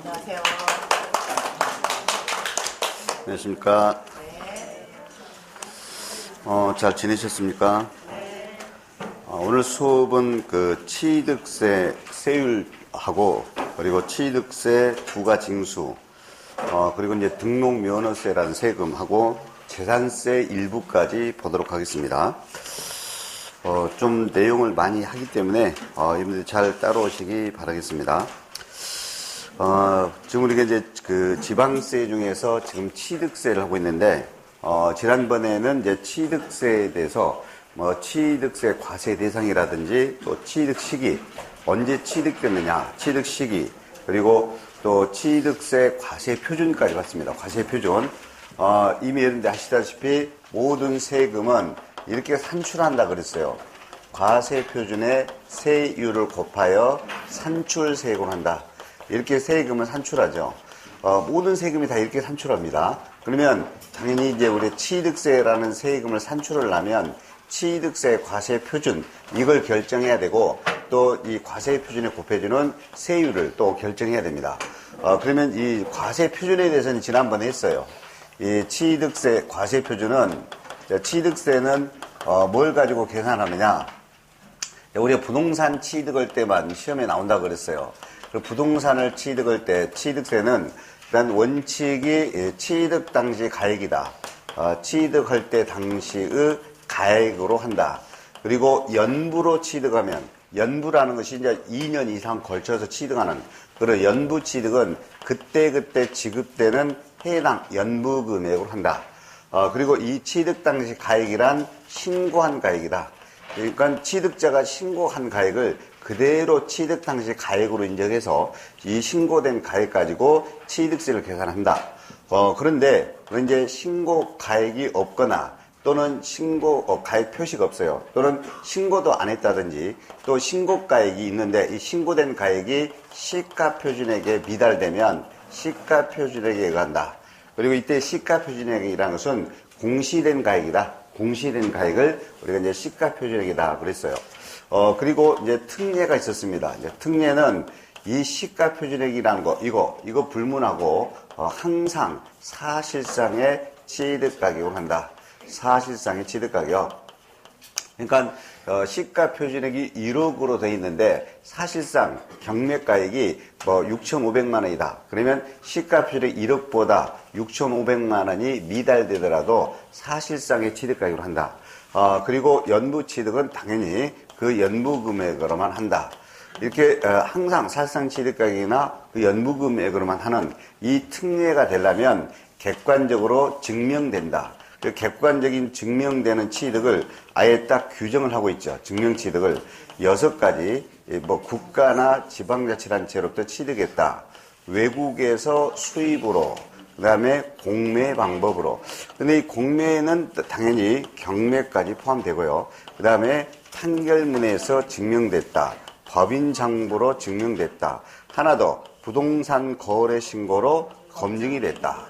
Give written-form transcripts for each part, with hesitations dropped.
안녕하세요. 안녕하십니까. 잘 지내셨습니까? 오늘 수업은 그 취득세 세율하고 그리고 취득세 부가징수 그리고 이제 등록면허세라는 세금하고 재산세 일부까지 보도록 하겠습니다. 좀 내용을 많이 하기 때문에 여러분들이 잘 따라오시기 바라겠습니다. 지금 우리가 이제 그 지방세 중에서 지금 취득세를 하고 있는데 지난번에는 이제 취득세에 대해서 취득세 과세 대상이라든지 또 취득 시기, 언제 취득됐느냐, 취득 시기, 그리고 또 취득세 과세 표준까지 봤습니다. 과세 표준. 이미 여러분들 아시다시피 모든 세금은 이렇게 산출한다 그랬어요. 과세 표준에 세율을 곱하여 산출 세금을 한다. 이렇게 세금을 산출하죠. 모든 세금이 다 이렇게 산출합니다. 그러면 당연히 이제 우리 취득세라는 세금을 산출을 하면 취득세 과세 표준 이걸 결정해야 되고 또 이 과세 표준에 곱해주는 세율을 또 결정해야 됩니다. 그러면 이 과세 표준에 대해서는 지난번에 했어요. 이 취득세 과세 표준은 취득세는 뭘 가지고 계산하느냐? 우리가 부동산 취득할 때만 시험에 나온다 그랬어요. 부동산을 취득할 때 취득세는 일단 원칙이 취득 당시 가액이다. 취득할 때 당시의 가액으로 한다. 그리고 연부로 취득하면 연부라는 것이 이제 2년 이상 걸쳐서 취득하는 그런 연부 취득은 그때 지급되는 해당 연부 금액으로 한다. 그리고 이 취득 당시 가액이란 신고한 가액이다. 그러니까 취득자가 신고한 가액을 그대로 취득 당시 가액으로 인정해서 이 신고된 가액 가지고 취득세를 계산한다. 그런데 이제 신고 가액이 없거나 또는 신고 가액 표시가 없어요. 또는 신고도 안 했다든지 또 신고 가액이 있는데 이 신고된 가액이 시가 표준액에 미달되면 시가 표준액에 의한다. 그리고 이때 시가 표준액이라는 것은 공시된 가액이다. 공시된 가액을 우리가 이제 시가 표준액이다 그랬어요. 그리고 이제 특례가 있었습니다. 이제 특례는 이 시가 표준액이라는 거, 이거 불문하고, 항상 사실상의 취득 가격을 한다. 사실상의 취득 가격. 그러니까, 시가 표준액이 1억으로 되어 있는데, 사실상 경매가액이 6,500만 원이다. 그러면 시가 표준액 1억보다 6,500만 원이 미달되더라도 사실상의 취득 가격을 한다. 그리고 연부 취득은 당연히 그 연부 금액으로만 한다. 이렇게 항상 사실상 취득 가격이나 그 연부 금액으로만 하는 이 특례가 되려면 객관적으로 증명된다. 그 객관적인 증명되는 취득을 아예 딱 규정을 하고 있죠. 증명 취득을 6가지 국가나 지방자치단체로부터 취득했다. 외국에서 수입으로 그 다음에 공매 방법으로. 근데 이 공매는 당연히 경매까지 포함되고요. 그 다음에 판결문에서 증명됐다. 법인장부로 증명됐다. 하나 더, 부동산 거래 신고로 검증이 됐다.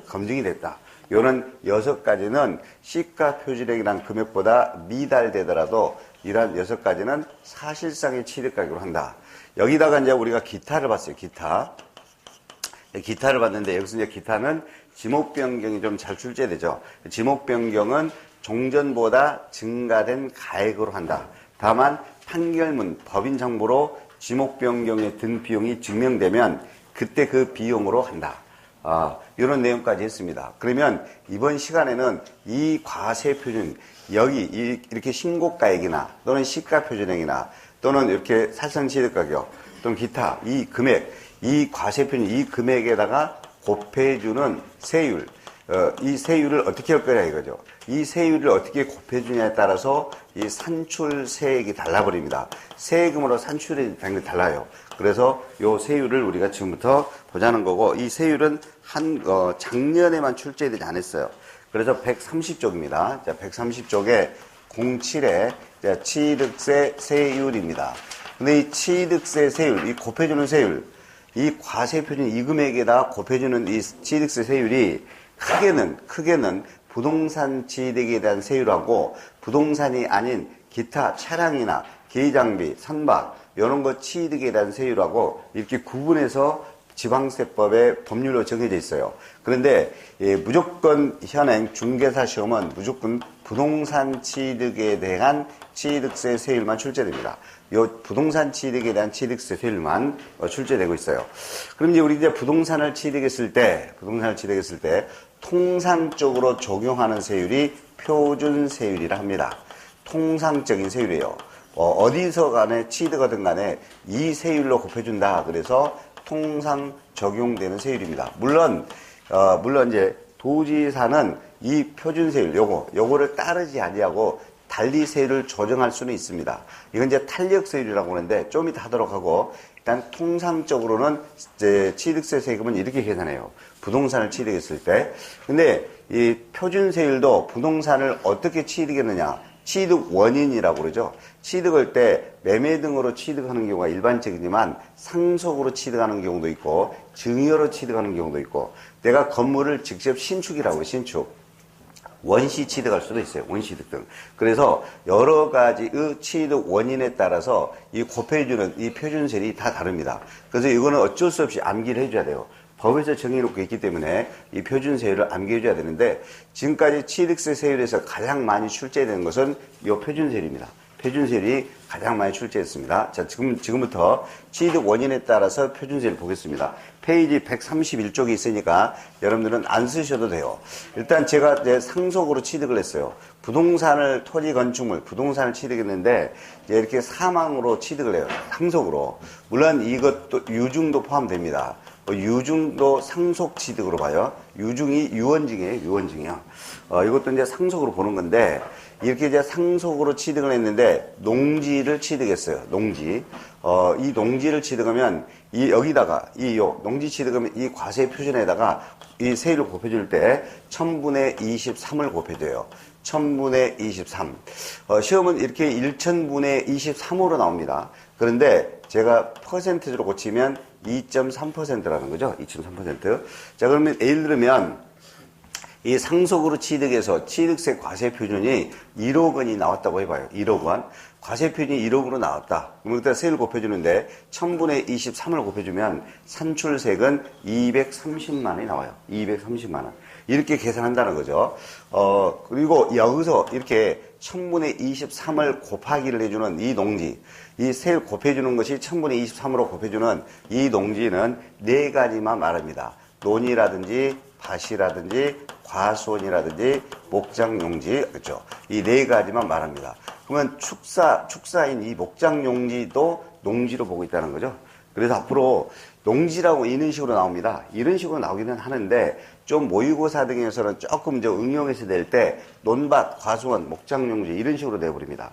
이런 6가지는 시가 표준액이란 금액보다 미달되더라도 이러한 6가지는 사실상의 취득 가격으로 한다. 여기다가 이제 우리가 기타를 봤어요. 기타를 봤는데 여기서 이제 기타는 지목 변경이 좀 잘 출제되죠. 지목 변경은 종전보다 증가된 가액으로 한다. 다만 판결문, 법인 정보로 지목 변경에 든 비용이 증명되면 그때 그 비용으로 한다. 이런 내용까지 했습니다. 그러면 이번 시간에는 이 과세 표준, 여기 이렇게 신고가액이나 또는 시가 표준액이나 또는 이렇게 사실상 취득 가격 또는 기타 이 금액, 이 과세 표준, 이 금액에다가 곱해주는 세율, 이 세율을 어떻게 할 거냐 이거죠. 이 세율을 어떻게 곱해주냐에 따라서 이 산출세액이 달라버립니다. 세금으로 산출이 당연히 달라요. 그래서 이 세율을 우리가 지금부터 보자는 거고, 이 세율은 작년에만 출제되지 않았어요. 그래서 130쪽입니다. 자, 130쪽에 07에 취득세 세율입니다. 근데 이 취득세 세율, 이 곱해주는 세율, 이 과세 표준 이 금액에다 곱해주는 이 취득세 세율이 크게는 부동산 취득에 대한 세율하고 부동산이 아닌 기타 차량이나 기장비, 선박 이런 거 취득에 대한 세율하고 이렇게 구분해서 지방세법의 법률로 정해져 있어요. 그런데 무조건 현행 중개사 시험은 무조건 부동산 취득에 대한 취득세 세율만 출제됩니다. 이 부동산 취득에 대한 취득세 세율만 출제되고 있어요. 그럼 이제 우리 부동산을 취득했을 때 통상적으로 적용하는 세율이 표준 세율이라 합니다. 통상적인 세율이에요. 어디서 간에 취득하든 간에 이 세율로 곱해준다. 그래서 통상 적용되는 세율입니다. 물론 이제 도지사는 이 표준 세율, 요거를 따르지 아니하고 달리 세율을 조정할 수는 있습니다. 이건 이제 탄력 세율이라고 하는데 좀 이따 하도록 하고, 일단 통상적으로는 이제 취득세 세금은 이렇게 계산해요. 부동산을 취득했을 때. 근데 이 표준 세율도 부동산을 어떻게 취득했느냐? 취득 원인이라고 그러죠. 취득할 때 매매 등으로 취득하는 경우가 일반적이지만 상속으로 취득하는 경우도 있고 증여로 취득하는 경우도 있고, 내가 건물을 직접 신축이라고 해요. 신축. 원시 취득할 수도 있어요. 원시취득 등. 그래서 여러 가지의 취득 원인에 따라서 이 곱해주는 이 표준세율이 다 다릅니다. 그래서 이거는 어쩔 수 없이 암기를 해줘야 돼요. 법에서 정해놓고 있기 때문에 이 표준세율을 암기해줘야 되는데, 지금까지 취득세 세율에서 가장 많이 출제되는 것은 이 표준세율입니다. 표준세율이 가장 많이 출제했습니다. 자, 지금부터 취득 원인에 따라서 표준세율을 보겠습니다. 페이지 131쪽에 있으니까 여러분들은 안 쓰셔도 돼요. 일단 제가 이제 상속으로 취득을 했어요. 부동산을, 토지 건축물, 부동산을 취득했는데 이제 이렇게 사망으로 취득을 해요. 상속으로. 물론 이것도 유증도 포함됩니다. 유증도 상속 취득으로 봐요. 유증이 유언증이에요. 유언증이요. 이것도 이제 상속으로 보는 건데, 이렇게 이제 상속으로 취득을 했는데 농지를 취득했어요. 농지. 이 농지를 취득하면 여기다가 농지 취득하면 이 과세 표준에다가 이 세율을 곱해줄 때 1000분의 23을 곱해줘요. 1000분의 23. 시험은 이렇게 1000분의 23으로 나옵니다. 그런데 제가 퍼센트로 고치면 2.3%라는 거죠. 2.3%. 자, 그러면 예를 들면 이 상속으로 취득해서 취득세 과세 표준이 1억 원이 나왔다고 해봐요. 1억 원. 과세 표준이 1억으로 나왔다. 그럼 그때 세율 곱해주는데 1000분의 23을 곱해주면 산출세금 230만 원이 나와요. 230만 원. 이렇게 계산한다는 거죠. 그리고 여기서 이렇게 1000분의 23을 곱하기를 해주는 이 농지, 이 세율 곱해주는 것이 1000분의 23으로 곱해주는 이 농지는 네 가지만 말합니다. 논이라든지 밭이라든지 과수원이라든지 목장용지, 그렇죠? 이 네 가지만 말합니다. 그러면 축사인 이 목장용지도 농지로 보고 있다는 거죠. 그래서 앞으로 농지라고 이런 식으로 나옵니다. 이런 식으로 나오기는 하는데 좀 모의고사 등에서는 조금 이제 응용해서 낼 때 논밭, 과수원, 목장용지 이런 식으로 내버립니다.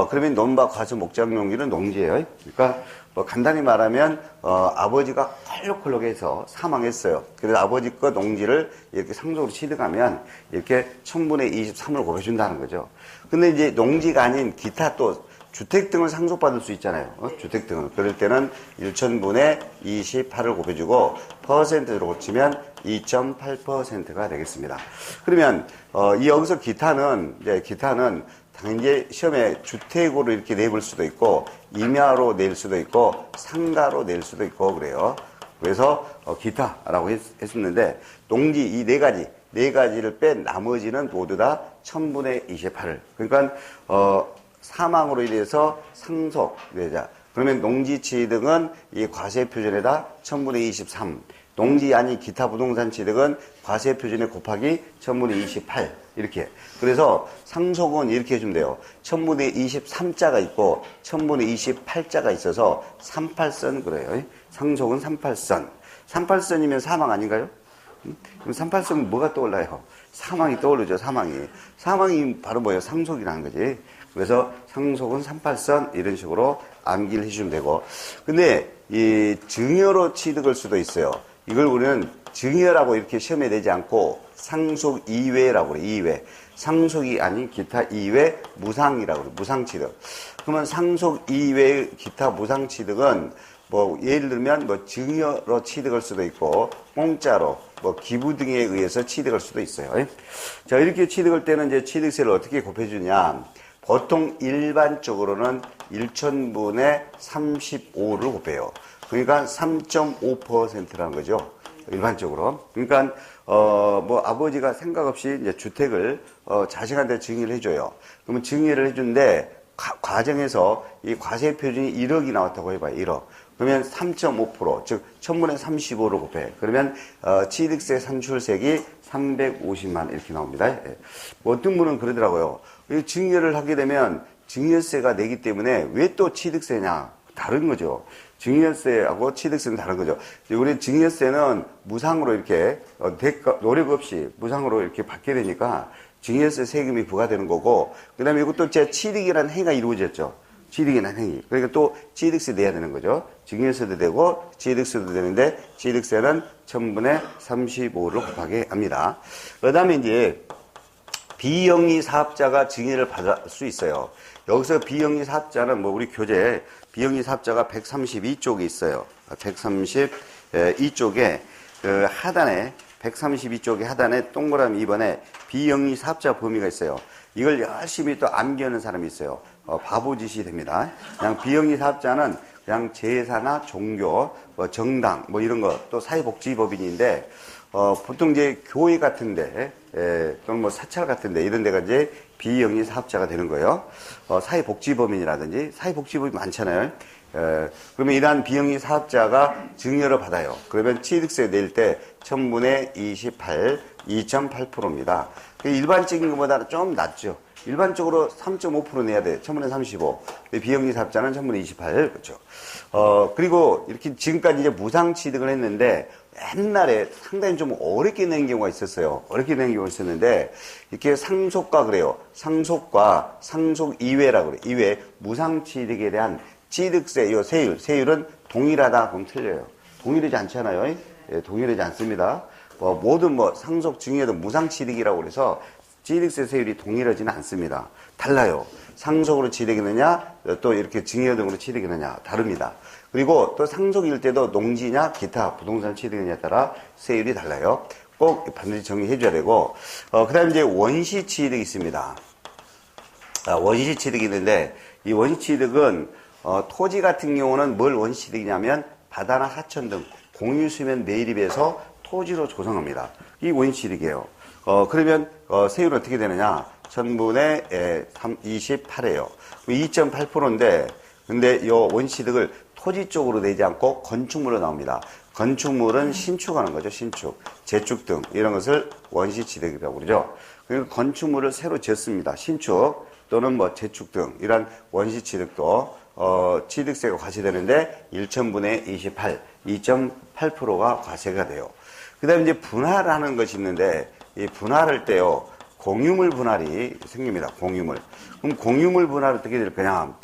그러면 논밭, 과수, 목장용지는 농지예요. 그러니까 뭐 간단히 말하면 아버지가 컬럭컬럭해서 사망했어요. 그래서 아버지 거 농지를 이렇게 상속으로 취득하면 이렇게 1000분의 23을 곱해준다는 거죠. 근데 이제 농지가 아닌 기타 또 주택 등을 상속받을 수 있잖아요. 주택 등을. 그럴 때는 1000분의 28을 곱해주고 퍼센트로 고치면 2.8%가 되겠습니다. 그러면 여기서 기타는 당연히 시험에 주택으로 이렇게 내볼 수도 있고 임야로 낼 수도 있고 상가로 낼 수도 있고 그래요. 그래서 기타라고 했었는데 농지 이 네 가지를 뺀 나머지는 모두 다 1000분의 28을. 그러니까 사망으로 인해서 상속되자. 그러면 농지 취득은 이 과세 표준에다 1000분의 23. 농지 아닌 기타 부동산 취득은 과세 표준에 곱하기 1000분의 28. 이렇게. 그래서 상속은 이렇게 해주면 돼요. 1000분의 23자가 있고 1000분의 28자가 있어서 38선 그래요. 상속은 38선. 38선이면 사망 아닌가요? 그럼 38선은 뭐가 떠올라요? 사망이 떠오르죠. 사망이 바로 뭐예요? 상속이라는 거지. 그래서 상속은 38선 이런 식으로 암기를 해주면 되고. 근데 이 증여로 취득할 수도 있어요. 이걸 우리는 증여라고 이렇게 시험에 내지 않고 상속 이외라고 그래. 이외. 상속이 아닌 기타 이외 무상이라고 그래. 무상취득. 그러면 상속 이외 기타 무상취득은 뭐 예를 들면 뭐 증여로 취득할 수도 있고 공짜로 뭐 기부 등에 의해서 취득할 수도 있어요. 자, 이렇게 취득할 때는 이제 취득세를 어떻게 곱해주냐? 보통 일반적으로는 1000분의 35를 곱해요. 그러니까 3.5%라는 거죠. 일반적으로. 그러니까, 뭐, 아버지가 생각 없이 이제 주택을, 자식한테 증여를 해줘요. 그러면 증여를 해준데, 과정에서 이 과세 표준이 1억이 나왔다고 해봐요. 1억. 그러면 3.5%, 즉, 1000분의 35를 곱해. 그러면, 취득세 산출세액이 350만 이렇게 나옵니다. 예. 뭐 어떤 분은 그러더라고요. 증여를 하게 되면 증여세가 내기 때문에 왜 또 취득세냐? 다른 거죠. 증여세하고 취득세는 다른 거죠. 우리 증여세는 무상으로 이렇게 노력 없이 무상으로 이렇게 받게 되니까 증여세 세금이 부과되는 거고, 그 다음에 이것도 제 취득이라는 행위가 이루어졌죠. 취득이라는 행위. 그러니까 또 취득세 내야 되는 거죠. 증여세도 되고 취득세도 되는데 취득세는 1000분의 35를 곱하게 합니다. 그 다음에 이제 비영리 사업자가 증여를 받을 수 있어요. 여기서 비영리 사업자는 뭐 우리 교재 비영리 사업자가 132쪽에 있어요. 132쪽에 그 하단에 132쪽의 하단에 동그라미 2번에 비영리 사업자 범위가 있어요. 이걸 열심히 또 암기하는 사람이 있어요. 바보짓이 됩니다. 그냥 비영리 사업자는 그냥 제사나 종교, 뭐 정당, 뭐 이런 거, 또 사회복지법인인데, 보통 이제 교회 같은데, 또는 뭐 사찰 같은데, 이런 데가 이제 비영리 사업자가 되는 거예요. 사회복지법인이라든지, 사회복지법이 많잖아요. 그러면 이러한 비영리 사업자가 증여를 받아요. 그러면 취득세 낼 때 1000분의 28, 2.8%입니다. 일반적인 것보다는 좀 낮죠. 일반적으로 3.5% 내야 돼. 1000분의 35. 비영리 사업자는 1000분의 28. 그렇죠. 그리고 이렇게 지금까지 이제 무상 취득을 했는데 옛날에 상당히 좀 어렵게 낸 경우가 있었어요. 어렵게 낸 경우가 있었는데 이렇게 상속과 그래요. 상속과 상속 이외라고 그래요. 이외 무상 취득에 대한 취득세, 이 세율은 동일하다 그럼 틀려요. 동일하지 않잖아요. 예, 동일하지 않습니다. 모든 상속 증여도 무상 취득이라고 그래서 취득세 세율이 동일하지는 않습니다. 달라요. 상속으로 취득이느냐, 또 이렇게 증여 등으로 취득이느냐, 다릅니다. 그리고 또 상속일 때도 농지냐, 기타, 부동산 취득이냐에 따라 세율이 달라요. 꼭 반드시 정리해 줘야 되고, 그 다음에 이제 원시 취득이 있습니다. 원시 취득이 있는데, 이 원시 취득은, 토지 같은 경우는 뭘 원시 취득이냐면, 바다나 하천 등 공유수면 매립에서 토지로 조성합니다. 이 원시 취득이에요. 그러면, 세율은 어떻게 되느냐? 1000분의 28이에요. 2.8%인데, 근데 이 원시 취득을 토지 쪽으로 내지 않고 건축물로 나옵니다. 건축물은 신축하는 거죠, 신축. 재축 등, 이런 것을 원시 취득이라고 그러죠. 그러니까 건축물을 새로 짓습니다. 신축 또는 재축 등, 이런 원시 취득도, 취득세가 과세되는데 1000분의 28, 2.8%가 과세가 돼요. 그 다음에 이제 분할하는 것이 있는데, 이 분할할 때요, 공유물 분할이 생깁니다. 공유물. 그럼 공유물 분할 어떻게 될 거냐?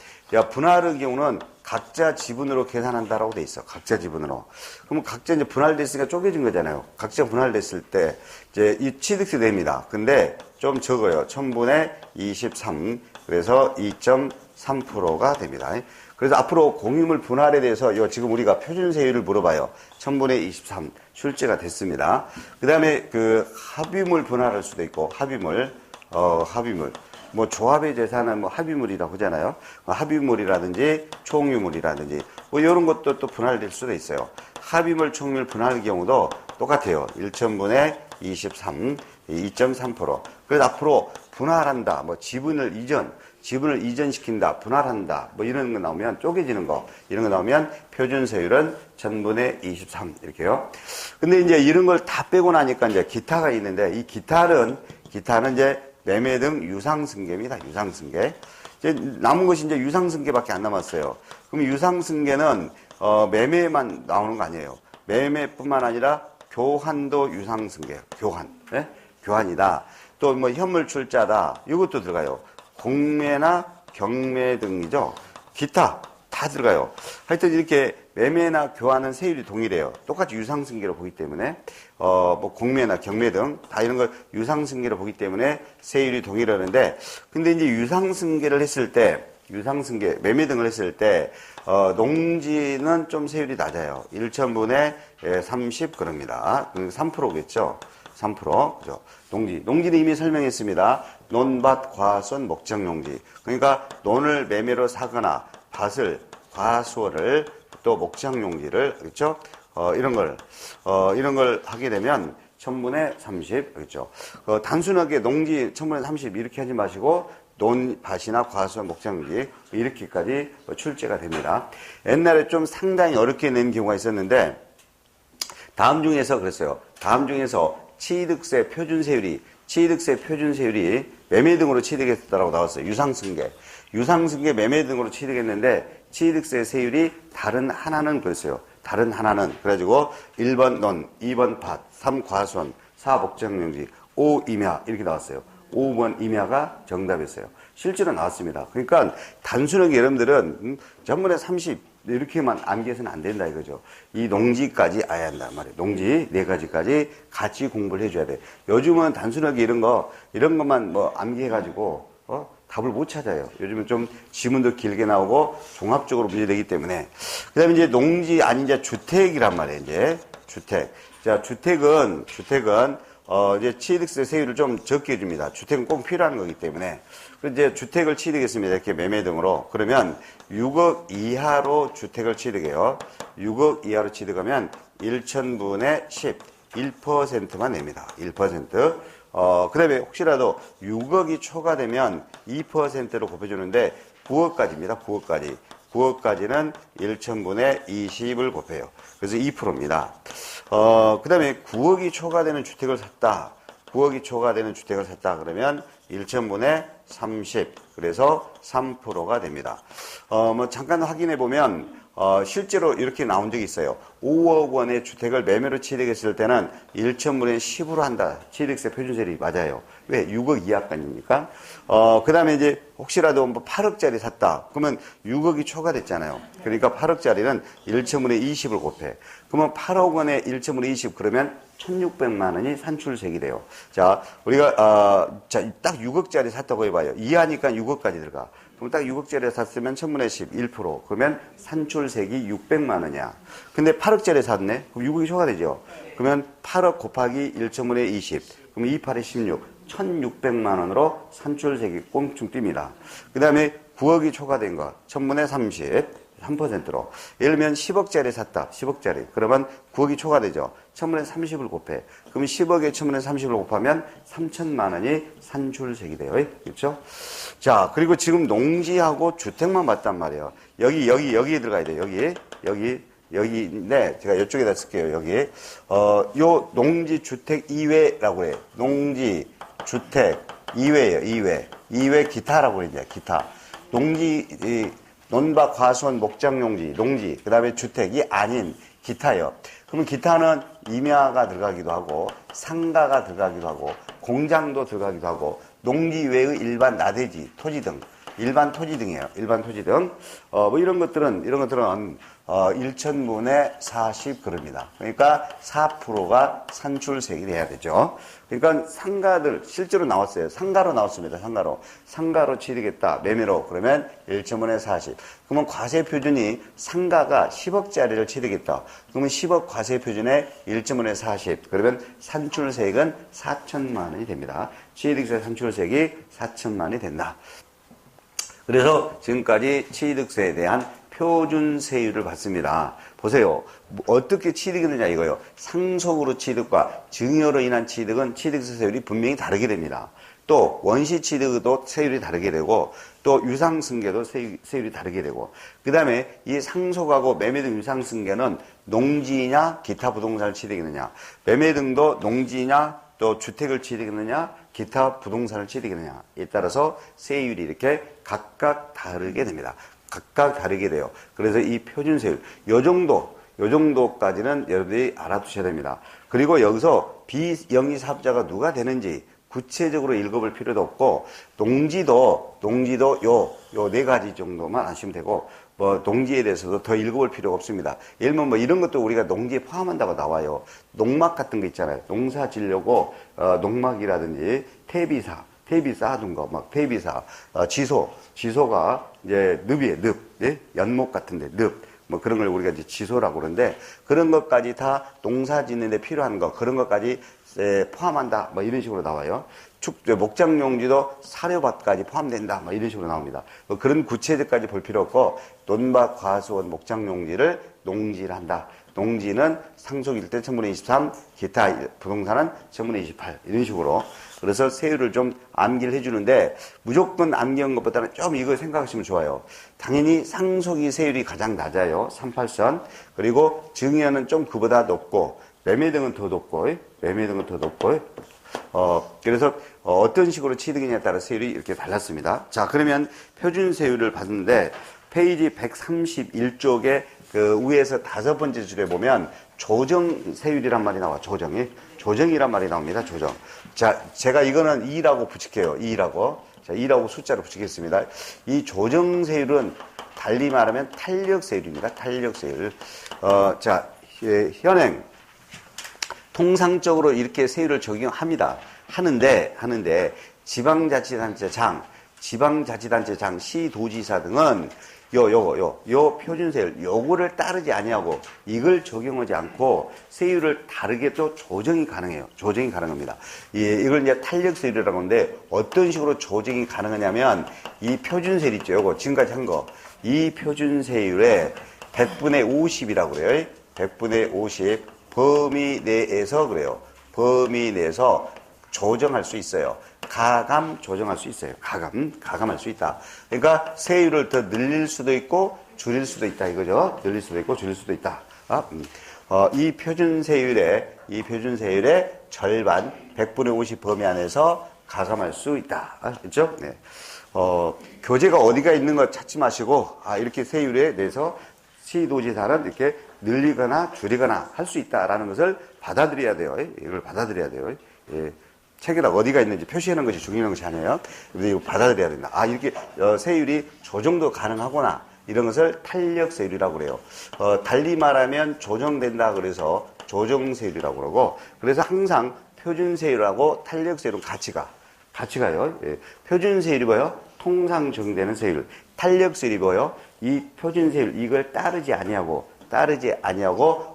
분할의 경우는 각자 지분으로 계산한다라고 돼 있어. 각자 지분으로. 그러면 각자 이제 분할됐으니까 쪼개진 거잖아요. 각자 분할됐을 때 이제 이 취득세 됩니다. 근데 좀 적어요. 1000분의 23. 그래서 2.3%가 됩니다. 그래서 앞으로 공유물 분할에 대해서 지금 우리가 표준세율을 물어봐요. 1000분의 23 출제가 됐습니다. 그 다음에 합의물 분할할 수도 있고, 합의물. 조합의 재산은 합의물이라고 하잖아요. 합의물이라든지 총유물이라든지 이런 것도 또 분할될 수도 있어요. 합의물, 총유물 분할의 경우도 똑같아요. 1000분의 23, 2.3%. 그래서 앞으로 분할한다, 지분을 이전시킨다, 분할한다, 이런 거 나오면 쪼개지는 거, 이런 거 나오면 표준세율은 1000분의 23 이렇게요. 근데 이제 이런 걸 다 빼고 나니까 이제 기타가 있는데 이 기타는 이제 매매 등 유상승계입니다. 유상승계. 이제 남은 것이 이제 유상승계밖에 안 남았어요. 그럼 유상승계는 매매만 나오는 거 아니에요. 매매뿐만 아니라 교환도 유상승계예요. 교환. 네? 교환이다. 또 현물 출자다. 이것도 들어가요. 공매나 경매 등이죠. 기타 다 들어가요. 하여튼 이렇게 매매나 교환은 세율이 동일해요. 똑같이 유상승계로 보기 때문에 공매나 경매 등 다 이런 걸 유상승계로 보기 때문에 세율이 동일하는데, 근데 이제 유상승계를 했을 때, 유상승계 매매 등을 했을 때 농지는 좀 세율이 낮아요. 1000분의 30 그럽니다. 3%겠죠. 3%. 그죠. 농지는 이미 설명했습니다. 논밭, 과수원, 목적용지. 그러니까 논을 매매로 사거나 밭을, 과수원을, 또 목장용지를, 그렇죠? 이런 걸 하게 되면 1000분의 30, 그렇죠? 단순하게 농지 1000분의 30 이렇게 하지 마시고, 밭이나 과수원, 목장용지, 이렇게까지 출제가 됩니다. 옛날에 좀 상당히 어렵게 낸 경우가 있었는데, 다음 중에서 그랬어요. 다음 중에서 취득세 표준세율이 매매 등으로 취득했다라고 나왔어요. 유상승계 매매 등으로 취득했는데 취득세 세율이 다른 하나는 그랬어요. 다른 하나는 그래가지고 1번 논, 2번 밭, 3 과수원, 4 목장용지, 5 임야 이렇게 나왔어요. 5번 임야가 정답이었어요. 실제로 나왔습니다. 그러니까 단순하게 여러분들은 전문에 30 이렇게만 암기해서는 안 된다 이거죠. 이 농지까지 알아야 한단 말이에요. 농지 4가지까지 같이 공부를 해줘야 돼. 요즘은 단순하게 이런 것만 뭐 암기해가지고 답을 못 찾아요. 요즘은 좀 지문도 길게 나오고 종합적으로 문제되기 때문에. 그 다음에 이제 농지 아닌 이제 주택이란 말이에요. 이제 주택. 자, 주택은 이제 취득세 세율을 좀 적게 해줍니다. 주택은 꼭 필요한 거기 때문에. 이제 주택을 취득했습니다. 이렇게 매매 등으로. 그러면 6억 이하로 주택을 취득해요. 6억 이하로 취득하면 1,000분의 10, 1%만 냅니다. 1%. 그 다음에 혹시라도 6억이 초과되면 2%로 곱해주는데 9억까지입니다. 9억까지. 9억까지는 1,000분의 20을 곱해요. 그래서 2%입니다. 그 다음에 9억이 초과되는 주택을 샀다. 9억이 초과되는 주택을 샀다. 그러면 1,000분의 30. 그래서 3%가 됩니다. 뭐 잠깐 확인해 보면, 실제로 이렇게 나온 적이 있어요. 5억 원의 주택을 매매로 취득했을 때는 1,000분의 10으로 한다. 취득세 표준세율이 맞아요. 왜? 6억 이하까지니까. 그 다음에 이제 혹시라도 뭐 8억짜리 샀다. 그러면 6억이 초과됐잖아요. 그러니까 8억짜리는 1,000분의 20을 곱해. 그러면 8억 원에 1,000분의 20 그러면 1,600만 원이 산출세액이 돼요. 자, 우리가, 딱 6억짜리 샀다고 해봐요. 이하니까 6억까지 들어가. 그럼 딱 6억짜리 샀으면 1,000분의 10, 1%. 그러면 산출세액이 600만 원이야. 근데 8억짜리 샀네? 그럼 6억이 초과되죠? 그러면 8억 곱하기 1,000분의 20. 그럼 28에 16. 1,600만 원으로 산출세액이 꽁충 뜁니다. 그 다음에 9억이 초과된 거. 1,000분의 30. 3%로. 예를 들면 10억짜리 샀다. 10억짜리. 그러면 9억이 초과되죠. 1,000분의 30을 곱해. 그럼 10억에 1,000분의 30을 곱하면 3,000만 원이 산출세액이 돼요. 그렇죠? 자, 그리고 지금 농지하고 주택만 봤단 말이에요. 여기에 들어가야 돼요. 여기인데, 제가 이쪽에다 쓸게요. 여기. 요 농지 주택 이외라고 해요. 농지 주택 이외예요. 이외 기타라고 그러죠. 기타. 농지, 논밭, 과수원, 목장용지, 농지, 그 다음에 주택이 아닌 기타요. 그러면 기타는 임야가 들어가기도 하고, 상가가 들어가기도 하고, 공장도 들어가기도 하고, 농지 외의 일반 나대지, 토지 등, 일반 토지 등이에요. 일반 토지 등. 뭐 이런 것들은 1,000분의 40 그럽니다. 그러니까 4%가 산출세액이 돼야 되죠. 그러니까 상가들, 실제로 나왔어요. 상가로 나왔습니다. 상가로 취득했다. 매매로. 그러면 1,000분의 40. 그러면 과세표준이 상가가 10억짜리를 취득했다. 그러면 10억 과세표준에 1,000분의 40. 그러면 산출세액은 4,000만 원이 됩니다. 취득세 산출세액이 4,000만 원이 된다. 그래서 지금까지 취득세에 대한 표준세율을 봤습니다. 보세요. 어떻게 취득했느냐 이거요. 상속으로 취득과 증여로 인한 취득은 취득세 세율이 분명히 다르게 됩니다. 또 원시 취득도 세율이 다르게 되고 또 유상승계도 세율이 다르게 되고 그 다음에 이 상속하고 매매 등 유상승계는 농지냐 기타 부동산을 취득했느냐 매매 등도 농지냐 또 주택을 취득했느냐 기타 부동산을 취득했느냐에 따라서 세율이 이렇게 각각 다르게 됩니다. 각각 다르게 돼요. 그래서 이 표준세율 요 정도까지는 여러분들이 알아두셔야 됩니다. 그리고 여기서 비영리 사업자가 누가 되는지 구체적으로 읽어볼 필요도 없고 농지도 요 4가지 정도만 아시면 되고 뭐 농지에 대해서도 더 읽어볼 필요가 없습니다. 예를 들면 뭐 이런 것도 우리가 농지에 포함한다고 나와요. 농막 같은 거 있잖아요. 농사 지려고 농막이라든지 퇴비사 하던 거, 막 퇴비사, 지소가 이제 늪이에요. 예? 연못 같은데 늪. 뭐 그런 걸 우리가 이제 지소라고 그러는데 그런 것까지 다 농사 짓는 데 필요한 거 그런 것까지 포함한다. 뭐 이런 식으로 나와요. 목장용지도 사료밭까지 포함된다. 뭐 이런 식으로 나옵니다. 뭐 그런 구체적까지 볼 필요 없고, 논밭, 과수원, 목장용지를 농지를 한다. 농지는 상속일 때 1023, 기타 부동산은 1028. 이런 식으로. 그래서 세율을 좀 암기를 해주는데, 무조건 암기한 것보다는 좀 이거 생각하시면 좋아요. 당연히 상속이 세율이 가장 낮아요. 38선. 그리고 증여는 좀 그보다 높고, 매매 등은 더 높고, 매매 등은 더 높고, 그래서 어떤 식으로 취득이냐에 따라 세율이 이렇게 달랐습니다. 자, 그러면 표준 세율을 봤는데, 페이지 131쪽에 그 위에서 5번째 줄에 보면 조정 세율이란 말이 나와. 조정이란 말이 나옵니다. 조정. 자, 제가 이거는 2라고 붙일게요. 2라고. 자, 2라고 숫자로 붙이겠습니다. 이 조정 세율은 달리 말하면 탄력 세율입니다. 탄력 세율. 자, 현행 통상적으로 이렇게 세율을 적용합니다. 하는데 지방자치단체장, 시도지사 등은 요 표준세율, 요거를 따르지 아니하고 이걸 적용하지 않고 세율을 다르게 또 조정이 가능해요. 조정이 가능합니다. 이걸 이제 탄력세율이라고 하는데 어떤 식으로 조정이 가능하냐면 이 표준세율 있죠. 요거 지금까지 한 거. 이 표준세율의 100분의 50이라고 그래요. 100분의 50 범위 내에서 그래요. 범위 내에서 조정할 수 있어요. 가감 조정할 수 있어요. 가감할 수 있다. 그러니까 세율을 더 늘릴 수도 있고 줄일 수도 있다 이거죠. 늘릴 수도 있고 줄일 수도 있다. 이 표준 세율의 절반 100분의 50 범위 안에서 가감할 수 있다. 그렇죠? 네. 교재가 어디가 있는 거 찾지 마시고 이렇게 세율에 대해서 시도지사는 이렇게 늘리거나 줄이거나 할 수 있다라는 것을 받아들여야 돼요. 이걸 받아들여야 돼요. 예. 책에다 어디가 있는지 표시하는 것이 중요한 것이 아니에요. 이거 받아들여야 된다. 이렇게 세율이 조정도 가능하구나. 이런 것을 탄력세율이라고 그래요. 달리 말하면 조정된다 그래서 조정세율이라고 그러고, 그래서 항상 표준세율하고 탄력세율은 같이 가요. 예. 표준세율이 뭐요? 통상 적용되는 세율. 탄력세율이 뭐요? 이 표준세율, 이걸 따르지 아니하고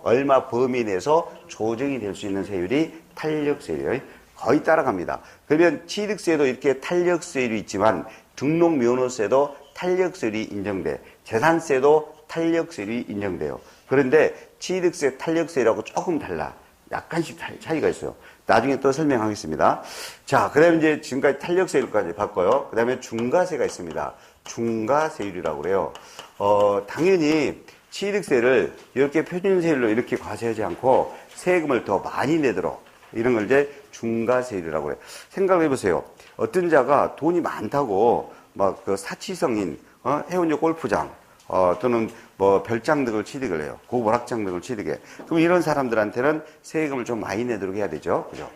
얼마 범위 내에서 조정이 될 수 있는 세율이 탄력세율이에요. 거의 따라갑니다. 그러면 취득세도 이렇게 탄력세율이 있지만 등록면허세도 탄력세율이 인정돼. 재산세도 탄력세율이 인정돼요. 그런데 취득세 탄력세율하고 조금 달라. 약간씩 차이가 있어요. 나중에 또 설명하겠습니다. 자, 그 다음에 이제 지금까지 탄력세율까지 봤고요. 그 다음에 중과세가 있습니다. 중과세율이라고 그래요. 당연히 취득세를 이렇게 표준세율로 이렇게 과세하지 않고 세금을 더 많이 내도록 이런 걸 이제 중과세율이라고 해요. 생각해 보세요. 어떤 자가 돈이 많다고 막 그 사치성인 해운조 골프장 또는 뭐 별장 등을 취득을 해요. 고월학장 등을 취득해. 그럼 이런 사람들한테는 세금을 좀 많이 내도록 해야 되죠. 그죠?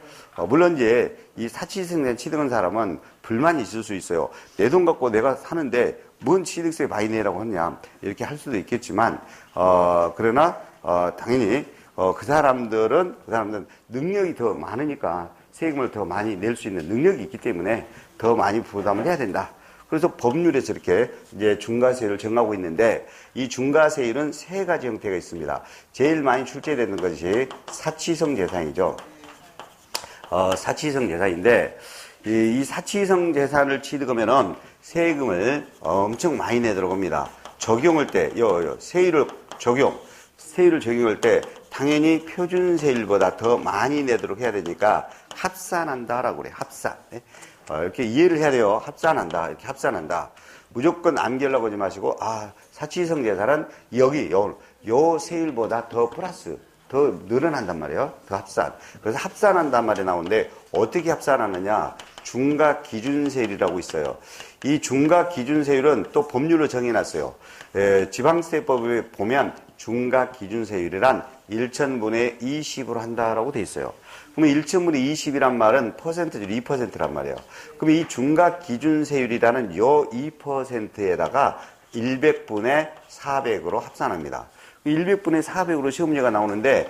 물론 이제 이 사치성인 취득한 사람은 불만이 있을 수 있어요. 내 돈 갖고 내가 사는데 뭔 취득세 많이 내라고 하냐 이렇게 할 수도 있겠지만 그러나 당연히 그 사람들은 능력이 더 많으니까 세금을 더 많이 낼 수 있는 능력이 있기 때문에 더 많이 부담을 해야 된다. 그래서 법률에서 이렇게 이제 중과세율을 정하고 있는데 이 중과세율은 세 가지 형태가 있습니다. 제일 많이 출제되는 것이 사치성 재산이죠. 사치성 재산인데 이 사치성 재산을 취득하면은 세금을 엄청 많이 내도록 합니다. 적용할 때 세율을 적용할 때 당연히 표준세율보다 더 많이 내도록 해야 되니까 합산한다라고 그래요. 합산. 이렇게 이해를 해야 돼요. 합산한다. 이렇게 합산한다. 무조건 암기하려고 하지 마시고 사치성 재산은 요 세율보다 더 플러스 더 늘어난단 말이에요. 더 합산. 그래서 합산한단 말이 나오는데 어떻게 합산하느냐? 중과기준세율이라고 있어요. 이 중과기준세율은 또 법률로 정해놨어요. 지방세법에 보면 중과기준세율이란 1,000분의 20으로 한다라고 돼 있어요. 그러면 1,000분의 20이란 말은 퍼센트율 2%란 말이에요. 그럼 이 중과기준세율이라는 요 2%에다가 100분의 400으로 합산합니다. 100분의 400으로 시험 문제가 나오는데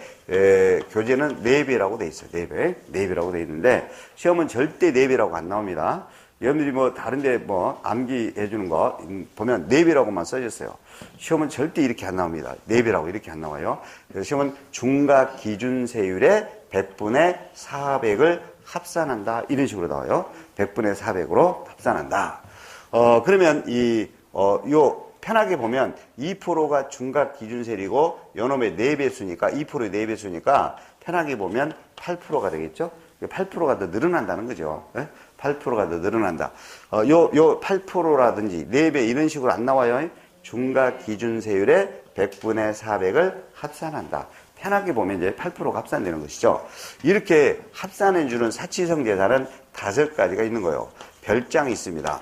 교재는 4배라고 돼 있어요. 4배라고 돼 있는데 시험은 절대 4배라고 안 나옵니다. 여러분들이 뭐 다른데 뭐 암기해 주는 거 보면 4배라고만 써졌어요. 시험은 절대 이렇게 안 나옵니다. 4배라고 이렇게 안 나와요. 그래서 시험은 중과기준세율의 100분의 400을 합산한다. 이런 식으로 나와요. 100분의 400으로 합산한다. 그러면 요 편하게 보면 2%가 중각 기준세율이고 요놈의 4배수니까 2%의 4배수니까 편하게 보면 8%가 되겠죠. 8%가 더 늘어난다는 거죠. 8%가 더 늘어난다. 요 8%라든지 4배 이런 식으로 안 나와요. 중각 기준세율의 100분의 400을 합산한다. 편하게 보면 이제 8%가 합산되는 것이죠. 이렇게 합산해주는 사치성 계산은 5가지가 있는 거예요. 별장이 있습니다.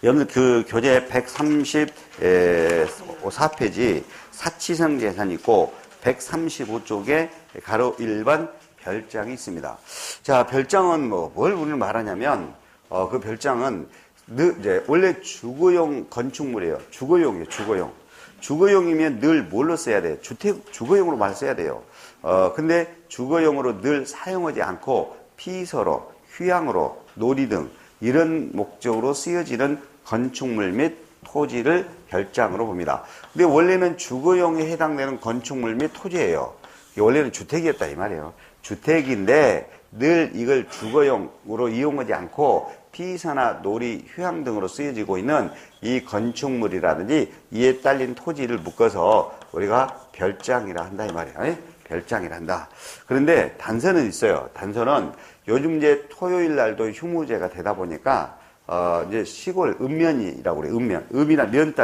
여러분 그 교재 134페이지 사치성 계산이 있고 135쪽에 가로 1번 별장이 있습니다. 자, 별장은 뭘 우리는 말하냐면 그 별장은 이제 원래 주거용 건축물이에요. 주거용이에요. 주거용이면 늘 뭘로 써야 돼? 주거용으로 말 써야 돼요. 근데 주거용으로 늘 사용하지 않고 피서로, 휴양으로, 놀이 등 이런 목적으로 쓰여지는 건축물 및 토지를 별장으로 봅니다. 근데 원래는 주거용에 해당되는 건축물 및 토지예요. 원래는 주택이었다 이 말이에요. 주택인데 늘 이걸 주거용으로 이용하지 않고 피서나 놀이, 휴양 등으로 쓰여지고 있는 이 건축물이라든지 이에 딸린 토지를 묶어서 우리가 별장이라 한다 이 말이에요. 별장이라 한다. 그런데 단서는 있어요. 단서는 요즘 이제 토요일 날도 휴무제가 되다 보니까 이제 시골 읍면이라고 그래요. 읍이나 면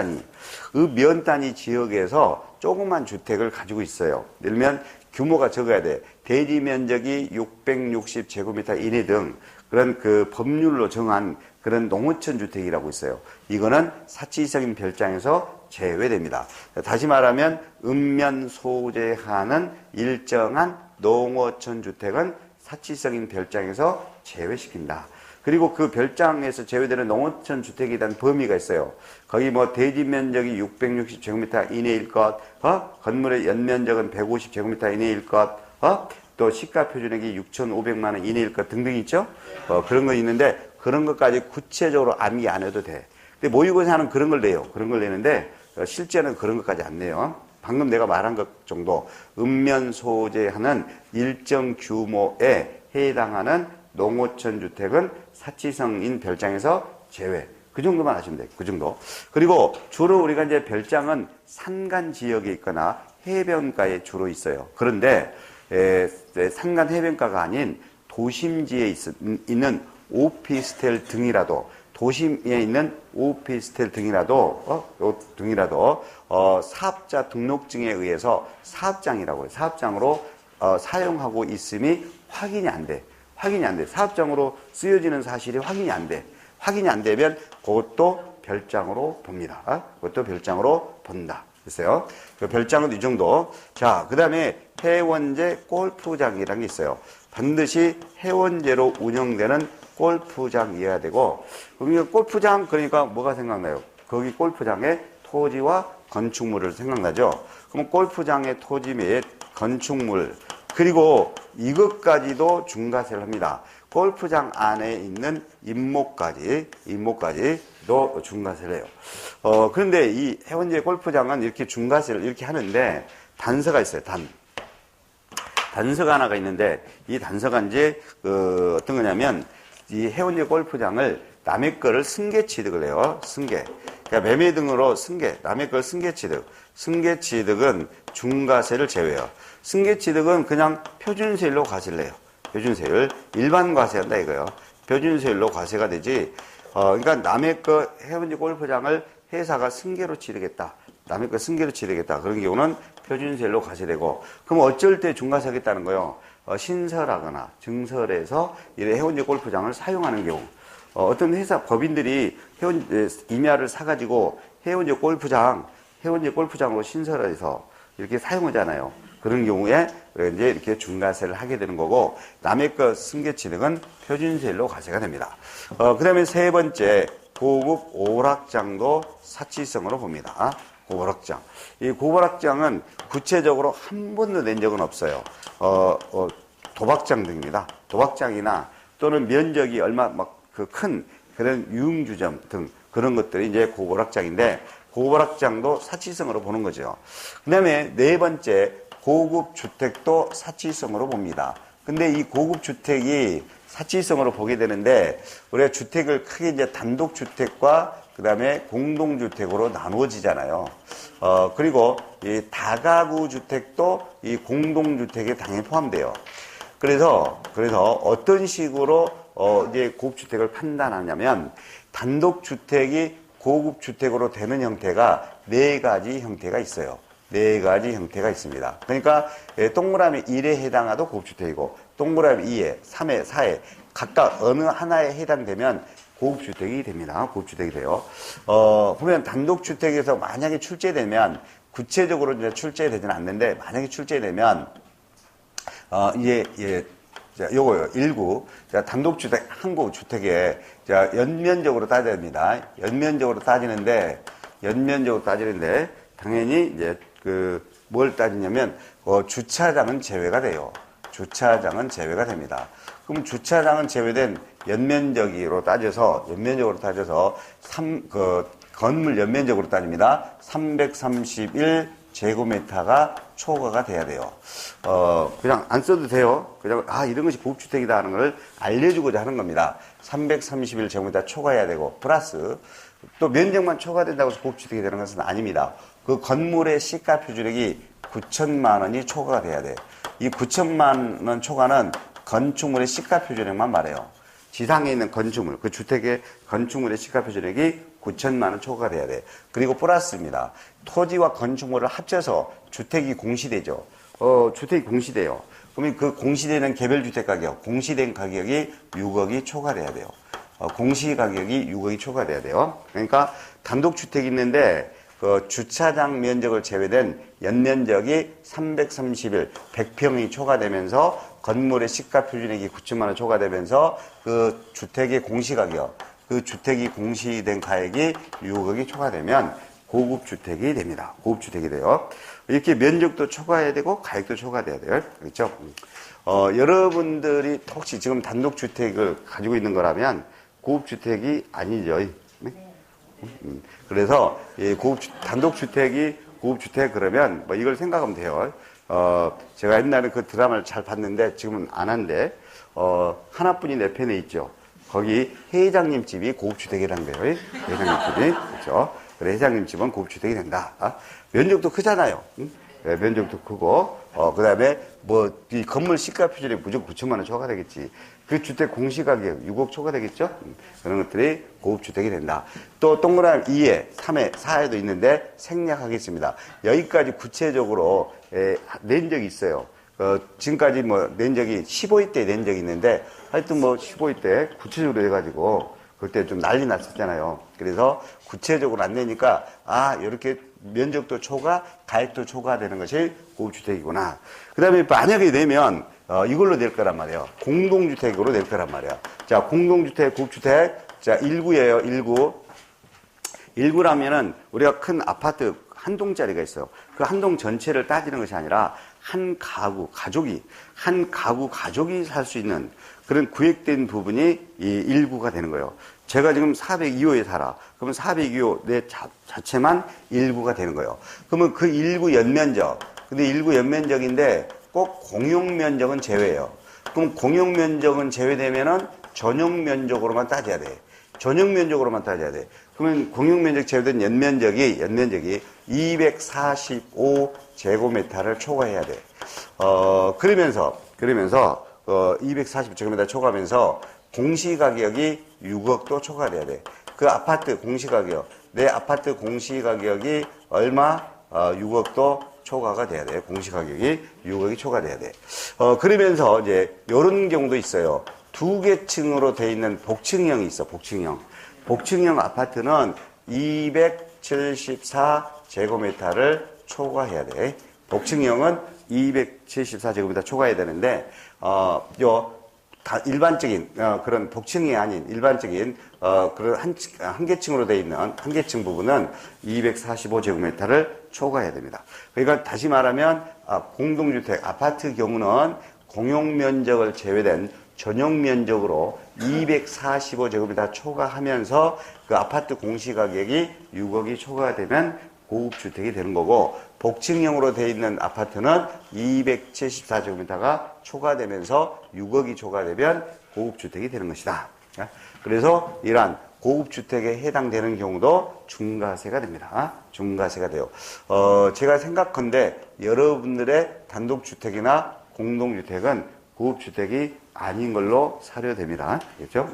단위 지역에서 조그만 주택을 가지고 있어요. 예를 들면 규모가 적어야 돼. 대지 면적이 660제곱미터 이내 등 그런 그 법률로 정한 그런 농어촌 주택이라고 있어요. 이거는 사치성인 별장에서 제외됩니다. 다시 말하면 읍면 소재하는 일정한 농어촌 주택은 사치성인 별장에서 제외시킨다. 그리고 그 별장에서 제외되는 농어촌 주택에 대한 범위가 있어요. 거기 뭐 대지 면적이 660제곱미터 이내일 것, 건물의 연면적은 150제곱미터 이내일 것, 또 시가 표준액이 6,500만 원 이내일 것 등등 있죠. 그런 거 있는데 그런 것까지 구체적으로 암기 안 해도 돼. 근데 모의고사는 그런 걸 내요. 그런 걸 내는데 실제는 그런 것까지 안 내요. 방금 내가 말한 것 정도 읍면 소재하는 일정 규모에 해당하는 농어촌 주택은 사치성인 별장에서 제외. 그 정도만 하시면 돼요. 그 정도. 그리고 주로 우리가 이제 별장은 산간 지역에 있거나 해변가에 주로 있어요. 그런데 산간 해변가가 아닌 도심지에 있는 오피스텔 등이라도 도심에 있는 오피스텔 등이라도 사업자 등록증에 의해서 사업장이라고 해요. 사업장으로 사용하고 있음이 확인이 안 돼. 사업장으로 쓰여지는 사실이 확인이 안 돼. 확인이 안 되면 그것도 별장으로 봅니다. 그것도 별장으로 본다. 됐어요? 그 별장은 이 정도. 자, 그 다음에 해원제 골프장이라는 게 있어요. 반드시 해원제로 운영되는 골프장이어야 되고, 그러니까 골프장, 그러니까 뭐가 생각나요? 거기 골프장에 토지와 건축물을 생각나죠? 그럼 골프장의 토지 및 건축물, 그리고 이것까지도 중과세를 합니다. 골프장 안에 있는 임목까지도 중과세를 해요. 그런데 이 해원제 골프장은 이렇게 중과세를 이렇게 하는데 단서가 있어요. 단서가 하나가 있는데 이 단서가 이제 어떤 거냐면 이 해원제 골프장을 남의 거를 승계 취득을 해요. 승계. 그러니까 매매 등으로 승계, 남의 걸 승계 취득. 승계 취득은 중과세를 제외해요. 승계 취득은 그냥 표준세율로 과세를 해요. 표준세율. 일반 과세한다 이거요. 표준세율로 과세가 되지. 그러니까 남의 거 해원제 골프장을 회사가 승계로 취득했다. 남의 거 승계로 취득했다. 그런 경우는 표준세율로 과세되고. 그럼 어쩔 때 중과세 하겠다는 거요. 신설하거나 증설해서 이래 해원제 골프장을 사용하는 경우. 어떤 회사 법인들이 임야를 사가지고 해원제 골프장으로 신설해서 이렇게 사용하잖아요. 그런 경우에 이제 이렇게 중과세를 하게 되는 거고, 남의 것 승계 취득은 표준세율로 과세가 됩니다. 그 다음에 세 번째, 고급 오락장도 사치성으로 봅니다. 고보락장. 이 고보락장은 구체적으로 한 번도 낸 적은 없어요. 도박장 등입니다. 도박장이나 또는 면적이 얼마 큰 그런 유흥주점 등 그런 것들이 이제 고보락장인데, 고보락장도 사치성으로 보는 거죠. 그 다음에 네 번째, 고급 주택도 사치성으로 봅니다. 근데 이 고급 주택이 사치성으로 보게 되는데, 우리가 주택을 크게 이제 단독주택과 그 다음에 공동주택으로 나누어지잖아요. 그리고 이 다가구 주택도 이 공동주택에 당연히 포함돼요. 그래서 어떤 식으로 이제 고급주택을 판단하냐면, 단독주택이 고급주택으로 되는 형태가 네 가지 형태가 있어요. 네 가지 형태가 있습니다. 그러니까 동그라미 1에 해당하도 고급주택이고, 동그라미 2에, 3에, 4에 각각 어느 하나에 해당되면 고급주택이 됩니다. 고급주택이 돼요. 보면 단독주택에서 만약에 출제되면, 구체적으로 이제 출제되지는 않는데, 만약에 출제되면, 요거요. 1구. 자, 단독주택, 한국 주택에, 자, 연면적으로 따져야 됩니다. 연면적으로 따지는데, 당연히 이제, 뭘 따지냐면, 주차장은 제외가 돼요. 주차장은 제외가 됩니다. 그럼 주차장은 제외된 연면적으로 따져서, 건물 연면적으로 따집니다. 331제곱미터가 초과가 돼야 돼요. 그냥 안 써도 돼요. 그냥, 이런 것이 고급주택이다 하는 걸 알려주고자 하는 겁니다. 331제곱미터 초과해야 되고, 플러스, 또 면적만 초과된다고 해서 고급주택이 되는 것은 아닙니다. 그 건물의 시가 표준액이 9천만 원이 초과가 돼야 돼. 이 9천만 원 초과는 건축물의 시가 표준액만 말해요. 지상에 있는 건축물, 그 주택의 건축물의 시가 표준액이 9천만 원 초과가 돼야 돼. 그리고 플러스입니다. 토지와 건축물을 합쳐서 주택이 공시되죠. 주택이 공시돼요. 그러면 그 공시되는 개별주택 가격, 공시된 가격이 6억이 초과돼야 돼요. 공시 가격이 6억이 초과돼야 돼요. 그러니까 단독주택이 있는데, 그 주차장 면적을 제외된 연면적이 331, 100평이 초과되면서 건물의 시가 표준액이 9천만 원 초과되면서 그 주택의 공시가격, 그 주택이 공시된 가액이 6억이 초과되면 고급주택이 됩니다. 고급주택이 돼요. 이렇게 면적도 초과해야 되고 가액도 초과돼야 돼요. 그렇죠? 여러분들이 혹시 지금 단독주택을 가지고 있는 거라면 고급주택이 아니죠. 네? 그래서 단독주택이 고급주택 그러면 뭐 이걸 생각하면 돼요. 제가 옛날에 그 드라마를 잘 봤는데 지금은 안 한데, 하나뿐인 내 편에 있죠. 거기 회장님 집이 고급주택이라는 거예요. 회장님 집이. 그렇죠. 그래, 회장님 집은 고급주택이 된다. 면적도 크잖아요. 네, 면적도 크고, 그 다음에 이 건물 시가 표준이 무조건 9천만 원 초과가 되겠지. 그 주택 공시가격 6억 초과가 되겠죠? 그런 것들이 고급주택이 된다. 또 동그라미 2에, 3에, 4에도 있는데 생략하겠습니다. 여기까지 구체적으로 낸 적이 있어요. 지금까지 낸 적이 15회 때 낸 적이 있는데, 하여튼 15회 때 구체적으로 해가지고, 그때 좀 난리 났었잖아요. 그래서 구체적으로 안 내니까, 이렇게 면적도 초과, 가액도 초과되는 것이 고급주택이구나. 그 다음에 만약에 내면, 이걸로 낼 거란 말이에요. 공동주택으로 낼 거란 말이에요. 자, 공동주택, 고급주택. 자, 1구예요, 1구. 1구라면은 우리가 큰 아파트 한 동짜리가 있어요. 그 한 동 전체를 따지는 것이 아니라 한 가구, 가족이 살 수 있는 그런 구획된 부분이 이 1구가 되는 거예요. 제가 지금 402호에 살아. 그러면 402호 내 자체만 1구가 되는 거예요. 그러면 그 1구 연면적, 근데 1구 연면적인데 꼭 공용면적은 제외예요. 그럼 공용면적은 제외되면은 전용면적으로만 따져야 돼. 전용면적으로만 따져야 돼. 그러면 공용면적 제외된 연면적이 245제곱미터를 초과해야 돼. 그러면서 240제곱미터 초과하면서 공시가격이 6억도 초과돼야 돼. 그 아파트 공시가격, 내 아파트 공시가격이 얼마? 6억도 초과가 돼야 돼. 공시가격이 6억이 초과돼야 돼. 그러면서 이제 이런 경우도 있어요. 두 개 층으로 돼 있는 복층형이 있어. 복층형 아파트는 274제곱미터를 초과해야 돼. 복층형은 274제곱미터 초과해야 되는데, 일반적인, 그런 복층이 아닌 일반적인, 그런 한 개층으로 돼 있는 한 개층 부분은 245제곱미터를 초과해야 됩니다. 그러니까 다시 말하면, 공동주택, 아파트 경우는 공용면적을 제외된 전용면적으로 245제곱미터 초과하면서 그 아파트 공시가격이 6억이 초과되면 고급주택이 되는 거고, 복층형으로 되어 있는 아파트는 274제곱미터가 초과되면서 6억이 초과되면 고급주택이 되는 것이다. 그래서 이러한 고급주택에 해당되는 경우도 중과세가 됩니다. 중과세가 돼요. 제가 생각컨대 여러분들의 단독주택이나 공동주택은 고급주택이 아닌 걸로 사료됩니다. 그렇죠?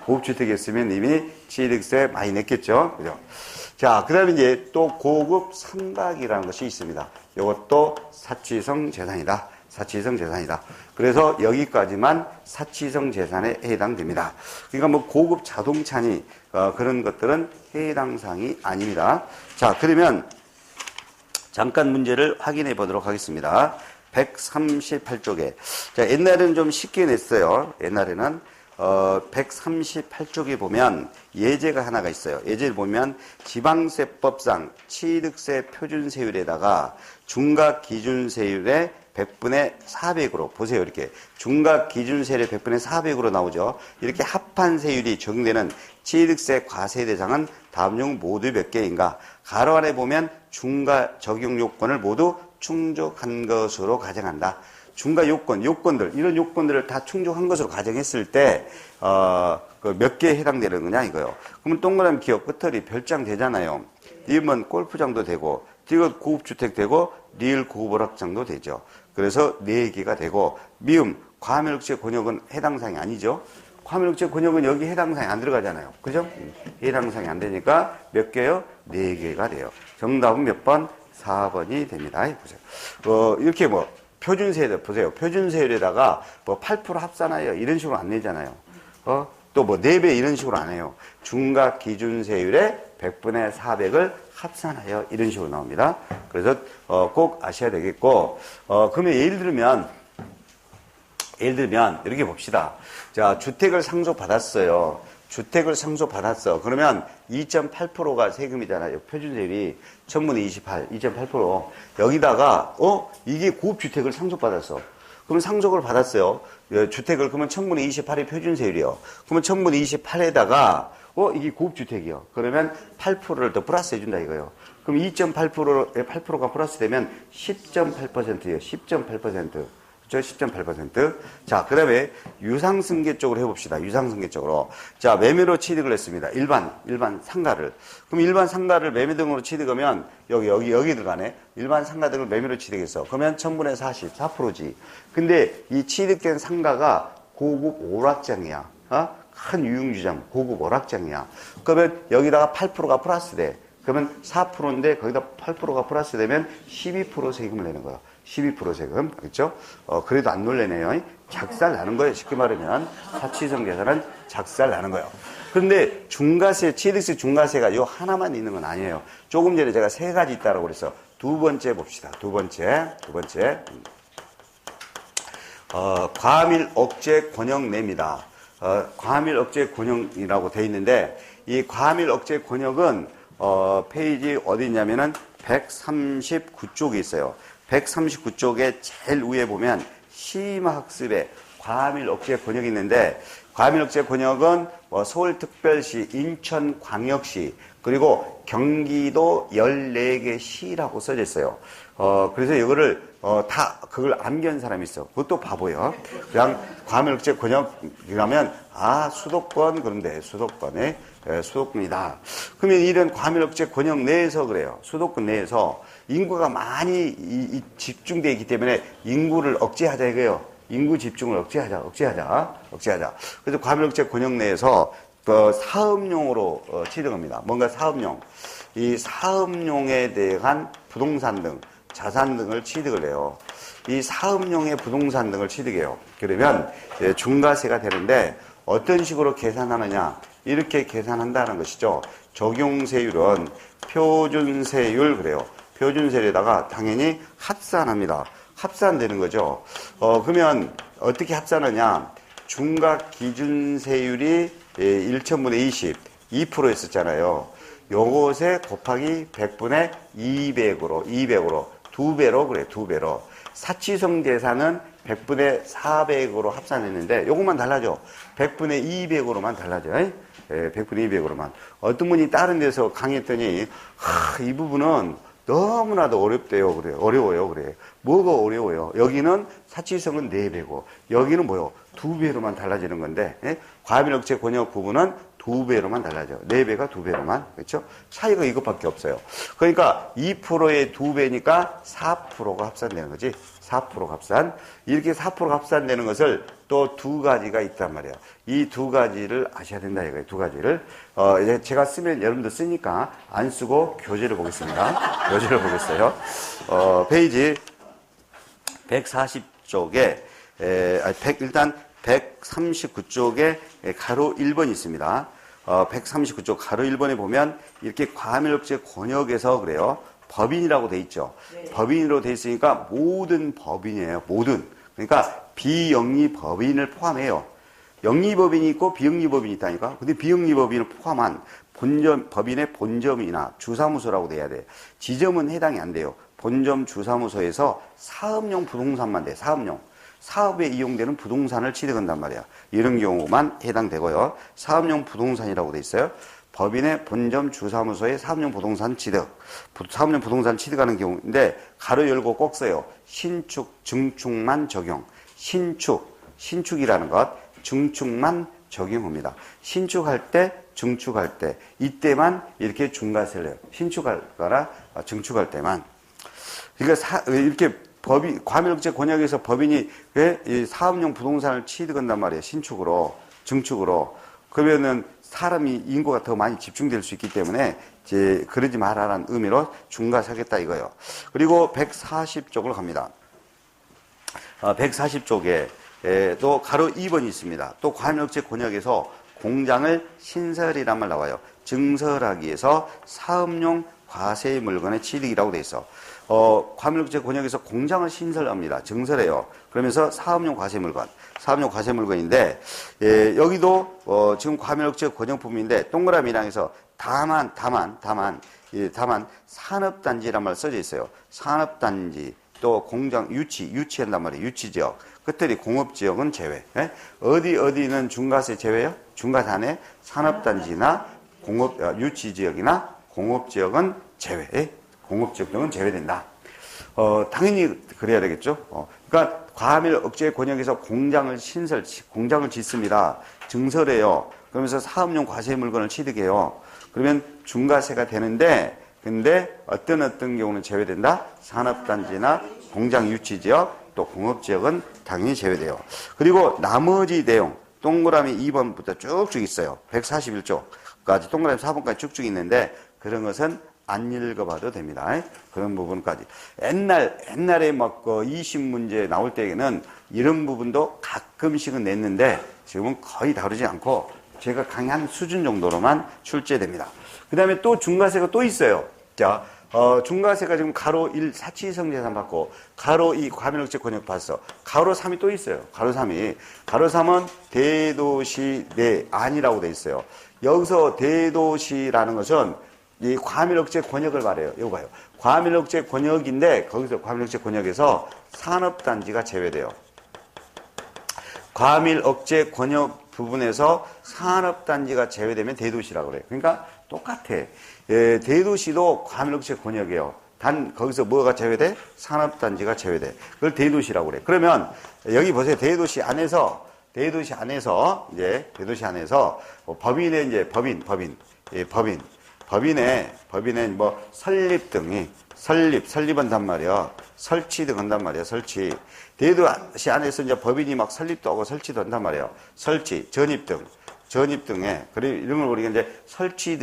고급주택이었으면 이미 취득세 많이 냈겠죠? 그죠? 자, 그 다음에 이제 또 고급 상가이라는 것이 있습니다. 이것도 사치성 재산이다. 사치성 재산이다. 그래서 여기까지만 사치성 재산에 해당됩니다. 그러니까 뭐 고급 자동차니 그런 것들은 해당 사항이 아닙니다. 자, 그러면 잠깐 문제를 확인해 보도록 하겠습니다. 138쪽에. 자, 옛날에는 좀 쉽게 냈어요. 옛날에는 138쪽에 보면 예제가 하나가 있어요. 예제를 보면 지방세법상 취득세 표준세율에다가 중과기준세율의 100분의 400으로 보세요. 이렇게 중과기준세율의 100분의 400으로 나오죠. 이렇게 합한 세율이 적용되는 취득세 과세 대상은 다음 중 모두 몇 개인가? 가로 안에 보면 중과 적용 요건을 모두 충족한 것으로 가정한다. 중과 요건들, 이런 요건들을 다 충족한 것으로 가정했을 때, 몇 개에 해당되는 거냐, 이거요. 그러면 동그라미 기억 끝털이 별장 되잖아요. 이면 골프장도 되고, 디귿 고급주택 되고, 리을 고급 오락장도 되죠. 그래서 4개가 되고, 미음, 과밀억제 권역은 해당사항이 아니죠. 과밀억제 권역은 여기 해당사항이 안 들어가잖아요. 그죠? 해당사항이 안 되니까 몇 개요? 4개가 돼요. 정답은 몇 번? 4번이 됩니다. 보세요. 이렇게 뭐, 표준세율, 보세요. 표준세율에다가 뭐 8% 합산하여 이런 식으로 안 내잖아요. 또 뭐 4배 이런 식으로 안 해요. 중과기준세율의 100분의 400을 합산하여 이런 식으로 나옵니다. 그래서 꼭 아셔야 되겠고, 그러면 예를 들면 이렇게 봅시다. 자, 주택을 상속받았어요. 주택을 상속받았어. 그러면 2.8%가 세금이잖아요. 표준세율이 1000분의 28, 2.8%. 여기다가 이게 고급주택을 상속받았어. 그러면 상속을 받았어요. 주택을 그러면 1000분의 28이 표준세율이요. 그러면 1000분의 28에다가 이게 고급주택이요. 그러면 8%를 더 플러스 해준다 이거요. 그럼 2.8%에 8%가 플러스 되면 10.8%예요. 10.8%. 그렇죠? 10.8%. 자, 그 다음에 유상승계 쪽으로 해봅시다. 유상승계 쪽으로. 자, 매매로 취득을 했습니다. 일반 상가를. 그럼 일반 상가를 매매 등으로 취득하면, 여기 들어가네. 일반 상가 등을 매매로 취득했어. 그러면 1000분의 40, 4%지. 근데 이 취득된 상가가 고급 오락장이야. 큰 유흥주점, 고급 오락장이야. 그러면 여기다가 8%가 플러스 돼. 그러면 4%인데 거기다 8%가 플러스 되면 12% 세금을 내는 거야. 12% 세금, 그렇죠? 그래도 안 놀래네요. 작살 나는 거예요. 쉽게 말하면 사치성 계산은 작살 나는 거예요. 그런데 중과세, 취득세 중과세가 요 하나만 있는 건 아니에요. 조금 전에 제가 3가지 있다고 그래서 두 번째 봅시다. 두 번째. 과밀 억제 권역 내입니다. 과밀 억제 권역이라고 돼 있는데 이 과밀 억제 권역은 페이지 어디 있냐면은 139쪽에 있어요. 139쪽에 제일 위에 보면 심화학습에 과밀 억제 권역이 있는데 과밀 억제 권역은 서울특별시, 인천광역시 그리고 경기도 14개 시라고 써져 있어요. 그래서 이거를 다 그걸 암기한 사람이 있어. 그것도 바보예요. 그냥 과밀 억제 권역이라면 수도권 그런데 수도권에 수도권이다. 그러면 이런 과밀 억제 권역 내에서 그래요. 수도권 내에서 인구가 많이 집중되어 있기 때문에 인구를 억제하자 이거예요. 인구 집중을 억제하자. 그래서 과밀 억제 권역 내에서 사업용으로 취득합니다. 뭔가 사업용. 이 사업용에 대한 부동산 등, 자산 등을 취득을 해요. 이 사업용의 부동산 등을 취득해요. 그러면 중과세가 되는데 어떤 식으로 계산하느냐? 이렇게 계산한다는 것이죠. 적용세율은 표준세율 그래요. 표준세율에다가 당연히 합산합니다. 합산되는 거죠. 그러면 어떻게 합산하냐? 중과기준세율이 1,000분의 20, 2%였었잖아요. 요것에 곱하기 100분의 200으로 2배로 그래, 2배로. 사치성 계산은 100분의 400으로 합산했는데 요것만 달라져. 100분의 200으로만 달라져. 100분의 200으로만. 어떤 분이 다른 데서 강의했더니 이 부분은 너무나도 어렵대요. 그래요. 어려워요. 그래요. 뭐가 어려워요? 여기는 사치성은 4배고, 여기는 뭐요? 2배로만 달라지는 건데, 예? 과밀억제 권역 부분은 2배로만 달라져요. 4배가 2배로만. 그렇죠? 차이가 이것밖에 없어요. 그러니까 2%의 2배니까 4%가 합산되는 거지. 4% 합산. 이렇게 4% 합산되는 것을 또 2가지가 있단 말이에요. 이 2가지를 아셔야 된다 이거예요. 2가지를. 이제 제가 쓰면 여러분들 쓰니까 안 쓰고 교재를 보겠습니다. 교재를 보겠어요. 페이지 140쪽에, 일단 139쪽에 가로 1번이 있습니다. 139쪽 가로 1번에 보면 이렇게 과밀억제 권역에서 그래요. 법인이라고 돼 있죠. 네. 법인으로 돼 있으니까 모든 법인이에요. 모든. 그러니까 비영리법인을 포함해요. 영리법인이 있고 비영리법인이 있다니까. 근데 비영리법인을 포함한 법인의 본점이나 주사무소라고 돼야 돼. 지점은 해당이 안 돼요. 본점 주사무소에서 사업용 부동산만 돼. 사업용. 사업에 이용되는 부동산을 취득한단 말이야. 이런 경우만 해당되고요. 사업용 부동산이라고 돼 있어요. 법인의 본점 주사무소에 사업용 부동산 취득, 사업용 부동산 취득하는 경우인데 가로 열고 꼭 써요. 신축, 증축만 적용. 신축이라는 것, 증축만 적용합니다. 신축할 때, 증축할 때, 이때만 이렇게 중과세를 해요. 신축할 거나 증축할 때만. 그러니까 이렇게 과밀억제 권역에서 법인이 왜 이 사업용 부동산을 취득한단 말이에요. 신축으로, 증축으로. 그러면은 사람이 인구가 더 많이 집중될 수 있기 때문에 이제 그러지 말아라는 의미로 중과하겠다 이거예요. 그리고 140쪽으로 갑니다. 140쪽에 또 가로 2번이 있습니다. 또 과밀억제 권역에서 공장을 신설이란 말 나와요. 증설하기 위해서 사업용 과세 물건의 취득이라고 돼 있어. 과밀억제 권역에서 공장을 신설합니다. 증설해요. 그러면서 사업용 과세 물건인데, 여기도, 지금 과밀억제 권역품인데, 동그라미 1항에서 다만, 산업단지란 말 써져 있어요. 산업단지, 또 공장, 유치한단 말이에요. 유치지역. 끝들이 공업지역은 제외. 예? 어디는 중과세 제외요? 중과세 안에 산업단지나 유치지역이나 공업지역은 제외. 예? 공업지역 등은 제외된다. 당연히 그래야 되겠죠. 그러니까 과밀억제 권역에서 공장을 짓습니다. 증설해요. 그러면서 사업용 과세 물건을 취득해요. 그러면 중과세가 되는데, 근데 어떤 경우는 제외된다? 산업단지나 공장 유치지역, 또 공업지역은 당연히 제외돼요. 그리고 나머지 내용, 동그라미 2번부터 쭉쭉 있어요. 141쪽까지, 동그라미 4번까지 쭉쭉 있는데, 그런 것은 안 읽어봐도 됩니다. 그런 부분까지. 옛날에 막 20문제 나올 때에는 이런 부분도 가끔씩은 냈는데 지금은 거의 다루지 않고 제가 강의한 수준 정도로만 출제됩니다. 그 다음에 또 중과세가 또 있어요. 자, 중과세가 지금 가로 1 사치이성 재산 받고 가로 2 과밀억제 권역 봤어. 가로 3이 또 있어요. 가로 3이. 가로 3은 대도시 내 안이라고 돼 있어요. 여기서 대도시라는 것은 이 과밀억제 권역을 말해요. 이거 봐요. 과밀억제 권역인데 거기서 과밀억제 권역에서 산업단지가 제외돼요. 과밀억제 권역 부분에서 산업단지가 제외되면 대도시라고 그래요. 그러니까 똑같아. 대도시도 과밀억제 권역이에요. 단 거기서 뭐가 제외돼? 산업단지가 제외돼. 그걸 대도시라고 그래. 그러면 여기 보세요. 대도시 안에서 법인의 이제 법인의 뭐 설립 등이 설립한단 말이야. 설치 등 한단 말이야. 설치. 대도시 안에서 이제 법인이 막 설립도 하고 설치도 한단 말이야. 설치, 전입 등에 그리고 이런 걸 우리가 이제 설치,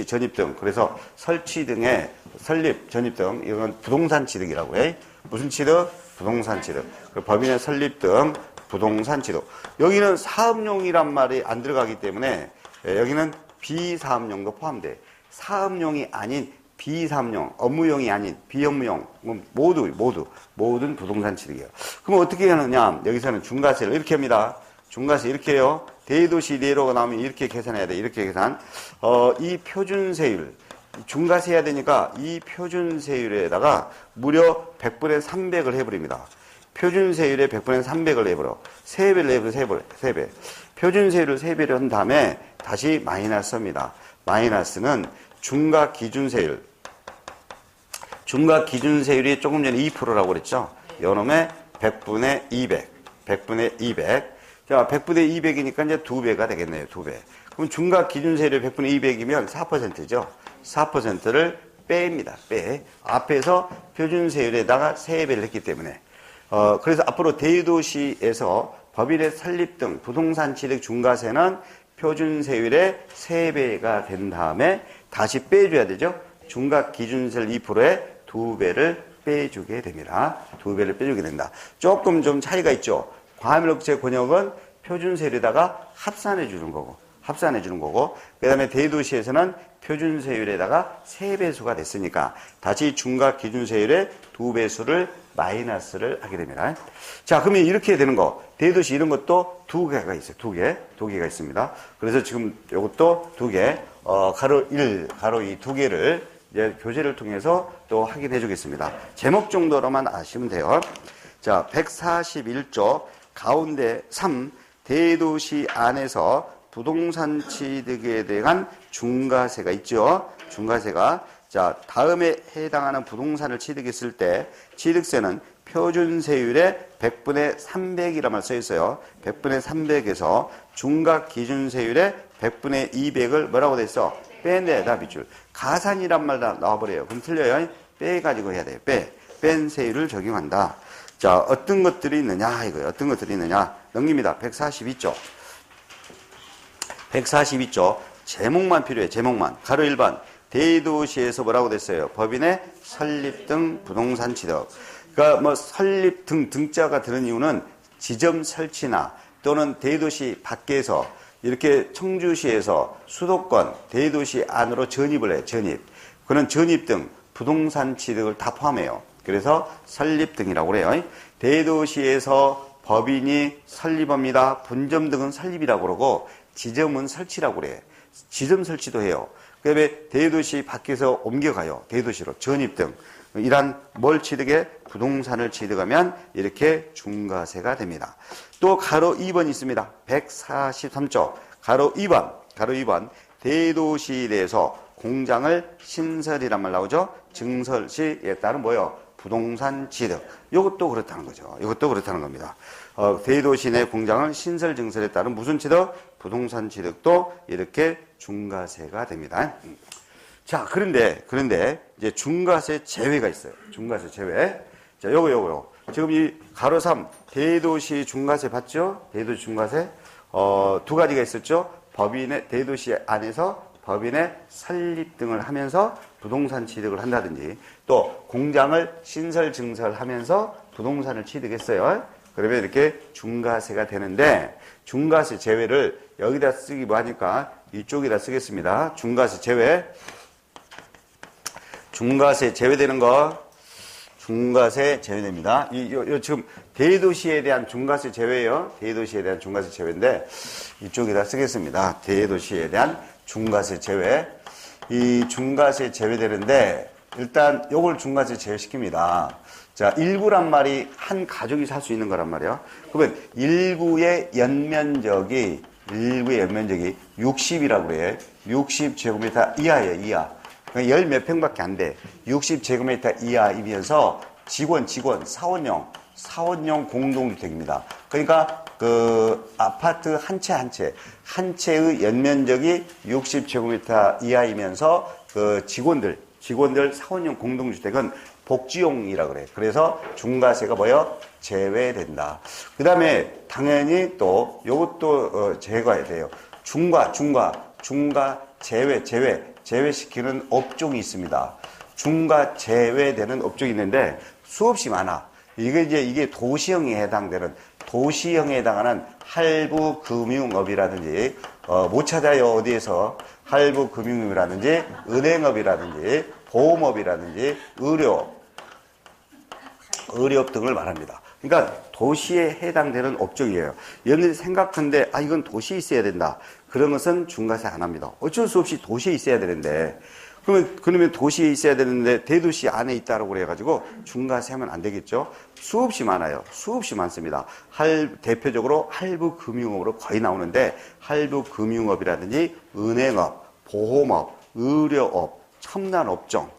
전입 등. 그래서 설치 등의 설립, 전입 등 이건 부동산 취득이라고 해. 무슨 취득? 부동산 취득. 법인의 설립 등 부동산 취득. 여기는 사업용이란 말이 안 들어가기 때문에 여기는 비사업용도 포함돼. 사업용이 아닌 비사업용, 업무용이 아닌 비업무용, 모든 부동산 취득이에요. 그럼 어떻게 하느냐? 여기서는 중과세를 이렇게 합니다. 중과세 이렇게 해요. 대도시 내로가 나오면 이렇게 계산해야 돼. 이렇게 계산. 이 표준세율, 중과세 해야 되니까 이 표준세율에다가 무려 100분의 300을 해버립니다. 표준세율에 100분의 300을 해버려. 3배를 해버려. 3배. 표준세율을 3배를 한 다음에 다시 마이너스 합니다. 마이너스는 중과 기준세율. 중과 기준세율이 조금 전에 2%라고 그랬죠? 요놈의 100분의 200. 100분의 200. 자, 100분의 200이니까 이제 2배가 되겠네요. 2배. 그럼 중과 기준세율이 100분의 200이면 4%죠? 4%를 뺍니다. 빼. 앞에서 표준세율에다가 세배를 했기 때문에. 그래서 앞으로 대도시에서 법인의 설립 등 부동산 취득 중과세는 표준세율의 3배가 된 다음에 다시 빼줘야 되죠. 중과 기준세율 2%에 2배를 빼주게 됩니다. 2배를 빼주게 된다. 조금 좀 차이가 있죠. 과밀업체 권역은 표준세율에다가 합산해 주는 거고, 그 다음에 대도시에서는 표준세율에다가 3배수가 됐으니까 다시 중과 기준세율의 2배수를 마이너스를 하게 됩니다. 자, 그러면 이렇게 되는 거. 대도시 이런 것도 2개가 있어요. 2개가 있습니다. 그래서 지금 이것도 2개, 가로 1, 가로 2 2개를 이제 교재를 통해서 또 확인해 주겠습니다. 제목 정도로만 아시면 돼요. 자, 141조 가운데 3, 대도시 안에서 부동산 취득에 대한 중과세가 있죠. 중과세가. 자, 다음에 해당하는 부동산을 취득했을 때 취득세는 표준세율의 100분의 300이라는 말 써 있어요. 100분의 300에서 중과 기준세율의 100분의 200을 뭐라고 돼 있어? 빼내다 밑줄. 가산이란 말 나와버려요. 그럼 틀려요. 빼가지고 해야 돼요. 뺀 세율을 적용한다. 자, 어떤 것들이 있느냐 이거예요. 어떤 것들이 있느냐. 넘깁니다. 142조. 142조. 제목만 필요해. 제목만. 가로 1번. 대도시에서 뭐라고 됐어요? 법인의 설립 등 부동산 취득. 그러니까 뭐 설립 등 등자가 드는 이유는 지점 설치나 또는 대도시 밖에서 이렇게 청주시에서 수도권 대도시 안으로 전입을 해요. 그런 전입 등 부동산 취득을 다 포함해요. 그래서 설립 등이라고 그래요. 대도시에서 법인이 설립합니다. 분점 등은 설립이라고 그러고 지점은 설치라고 그래요. 지점 설치도 해요. 그 다음에 대도시 밖에서 옮겨가요. 대도시로 전입 등. 이란 뭘 취득해? 부동산을 취득하면 이렇게 중과세가 됩니다. 또 가로 2번 있습니다. 143조. 가로 2번. 대도시에 대해서 공장을 신설이란 말 나오죠? 증설 시에 따른 뭐요? 부동산 취득. 이것도 그렇다는 거죠. 이것도 그렇다는 겁니다. 대도시 내 공장을 신설 증설에 따른 무슨 취득? 부동산 취득도 이렇게 중과세가 됩니다. 자, 그런데 이제 중과세 제외가 있어요. 중과세 제외. 자, 요거. 지금 이 가로 3 대도시 중과세 봤죠? 대도시 중과세. 두 가지가 있었죠. 법인의 대도시 안에서 법인의 설립 등을 하면서 부동산 취득을 한다든지 또 공장을 신설 증설하면서 부동산을 취득했어요. 그러면 이렇게 중과세가 되는데 중과세 제외를 여기다 쓰기 뭐 하니까 이쪽에다 쓰겠습니다. 중과세 제외. 중과세 제외되는 거. 중과세 제외됩니다. 지금 대도시에 대한 중과세 제외예요. 대도시에 대한 중과세 제외인데 이쪽에다 쓰겠습니다. 대도시에 대한 중과세 제외. 이 중과세 제외되는데 일단 요걸 중과세 제외시킵니다. 자, 일구란 말이 한 가족이 살 수 있는 거란 말이에요. 그러면 일구의 연면적이 60이라고 그래요. 60제곱미터 이하예요, 이하. 그러니까 열 몇 평밖에 안 돼. 60제곱미터 이하이면서 사원용 공동주택입니다. 그러니까 그 아파트 한 채의 연면적이 60제곱미터 이하이면서 그 직원들 사원용 공동주택은 복지용이라 그래. 그래서 중과세가 뭐요? 제외된다. 그 다음에 당연히 또 요것도 제거해야 돼요. 중과 제외시키는 업종이 있습니다. 중과 제외되는 업종이 있는데 수없이 많아. 이게 도시형에 해당하는 할부금융업이라든지 못 찾아요. 어디에서 할부금융업이라든지 은행업이라든지 보험업이라든지 의료업 등을 말합니다. 그러니까 도시에 해당되는 업종이에요. 여러분들이 생각하는데 이건 도시에 있어야 된다. 그런 것은 중과세 안 합니다. 어쩔 수 없이 도시에 있어야 되는데 그러면 도시에 있어야 되는데 대도시 안에 있다라고 그래가지고 중과세 하면 안 되겠죠. 수없이 많아요. 수없이 많습니다. 대표적으로 할부금융업으로 거의 나오는데 할부금융업이라든지 은행업, 보험업, 의료업, 첨단업종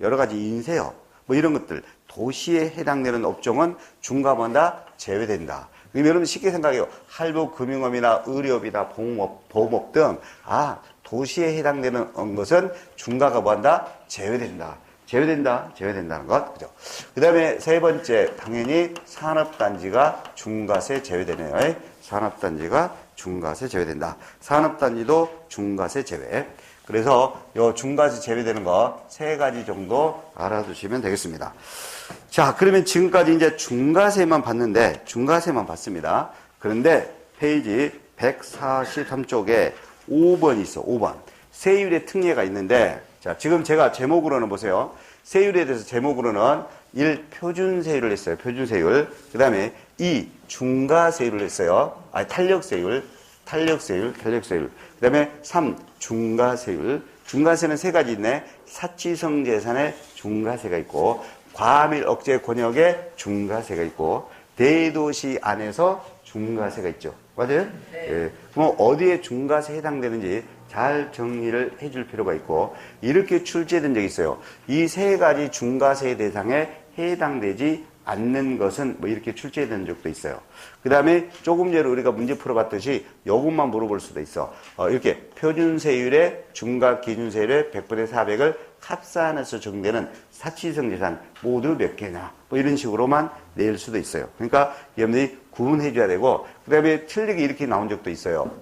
여러 가지 인쇄업, 뭐 이런 것들, 도시에 해당되는 업종은 중과보다 제외된다. 그럼 여러분 쉽게 생각해요. 할부, 금융업이나 의료업이나 보험업 등, 도시에 해당되는 것은 중과가보다 제외된다. 제외된다는 것. 그죠? 그 다음에 세 번째, 당연히 산업단지가 중과세 제외되네요. 산업단지가 중과세 제외된다. 산업단지도 중과세 제외. 그래서 요 중과세 제외되는 거 세 가지 정도 알아두시면 되겠습니다. 자, 그러면 지금까지 이제 중과세만 봤습니다. 그런데 페이지 143쪽에 5번이 있어, 5번. 세율의 특례가 있는데, 자, 지금 제가 제목으로는 보세요. 세율에 대해서 제목으로는 1. 표준세율을 했어요. 표준세율. 그 다음에 2. 중과세율을 했어요. 탄력세율. 그 다음에 3. 중과세율. 중과세는 세 가지 있네. 사치성 재산의 중과세가 있고, 과밀 억제 권역의 중과세가 있고, 대도시 안에서 중과세가 있죠. 맞아요? 네. 예. 그럼 어디에 중과세 해당되는지 잘 정리를 해줄 필요가 있고, 이렇게 출제된 적이 있어요. 이 세 가지 중과세 대상에 해당되지 않는 것은 뭐 이렇게 출제된 적도 있어요. 그 다음에 조금 전에 우리가 문제 풀어봤듯이 요것만 물어볼 수도 있어. 이렇게 표준세율에 중과기준세율의 100분의 400을 합산해서 정되는 사치성 재산 모두 몇 개냐, 뭐 이런 식으로만 낼 수도 있어요. 그러니까 여러분들이 구분해 줘야 되고, 그 다음에 틀리게 이렇게 나온 적도 있어요.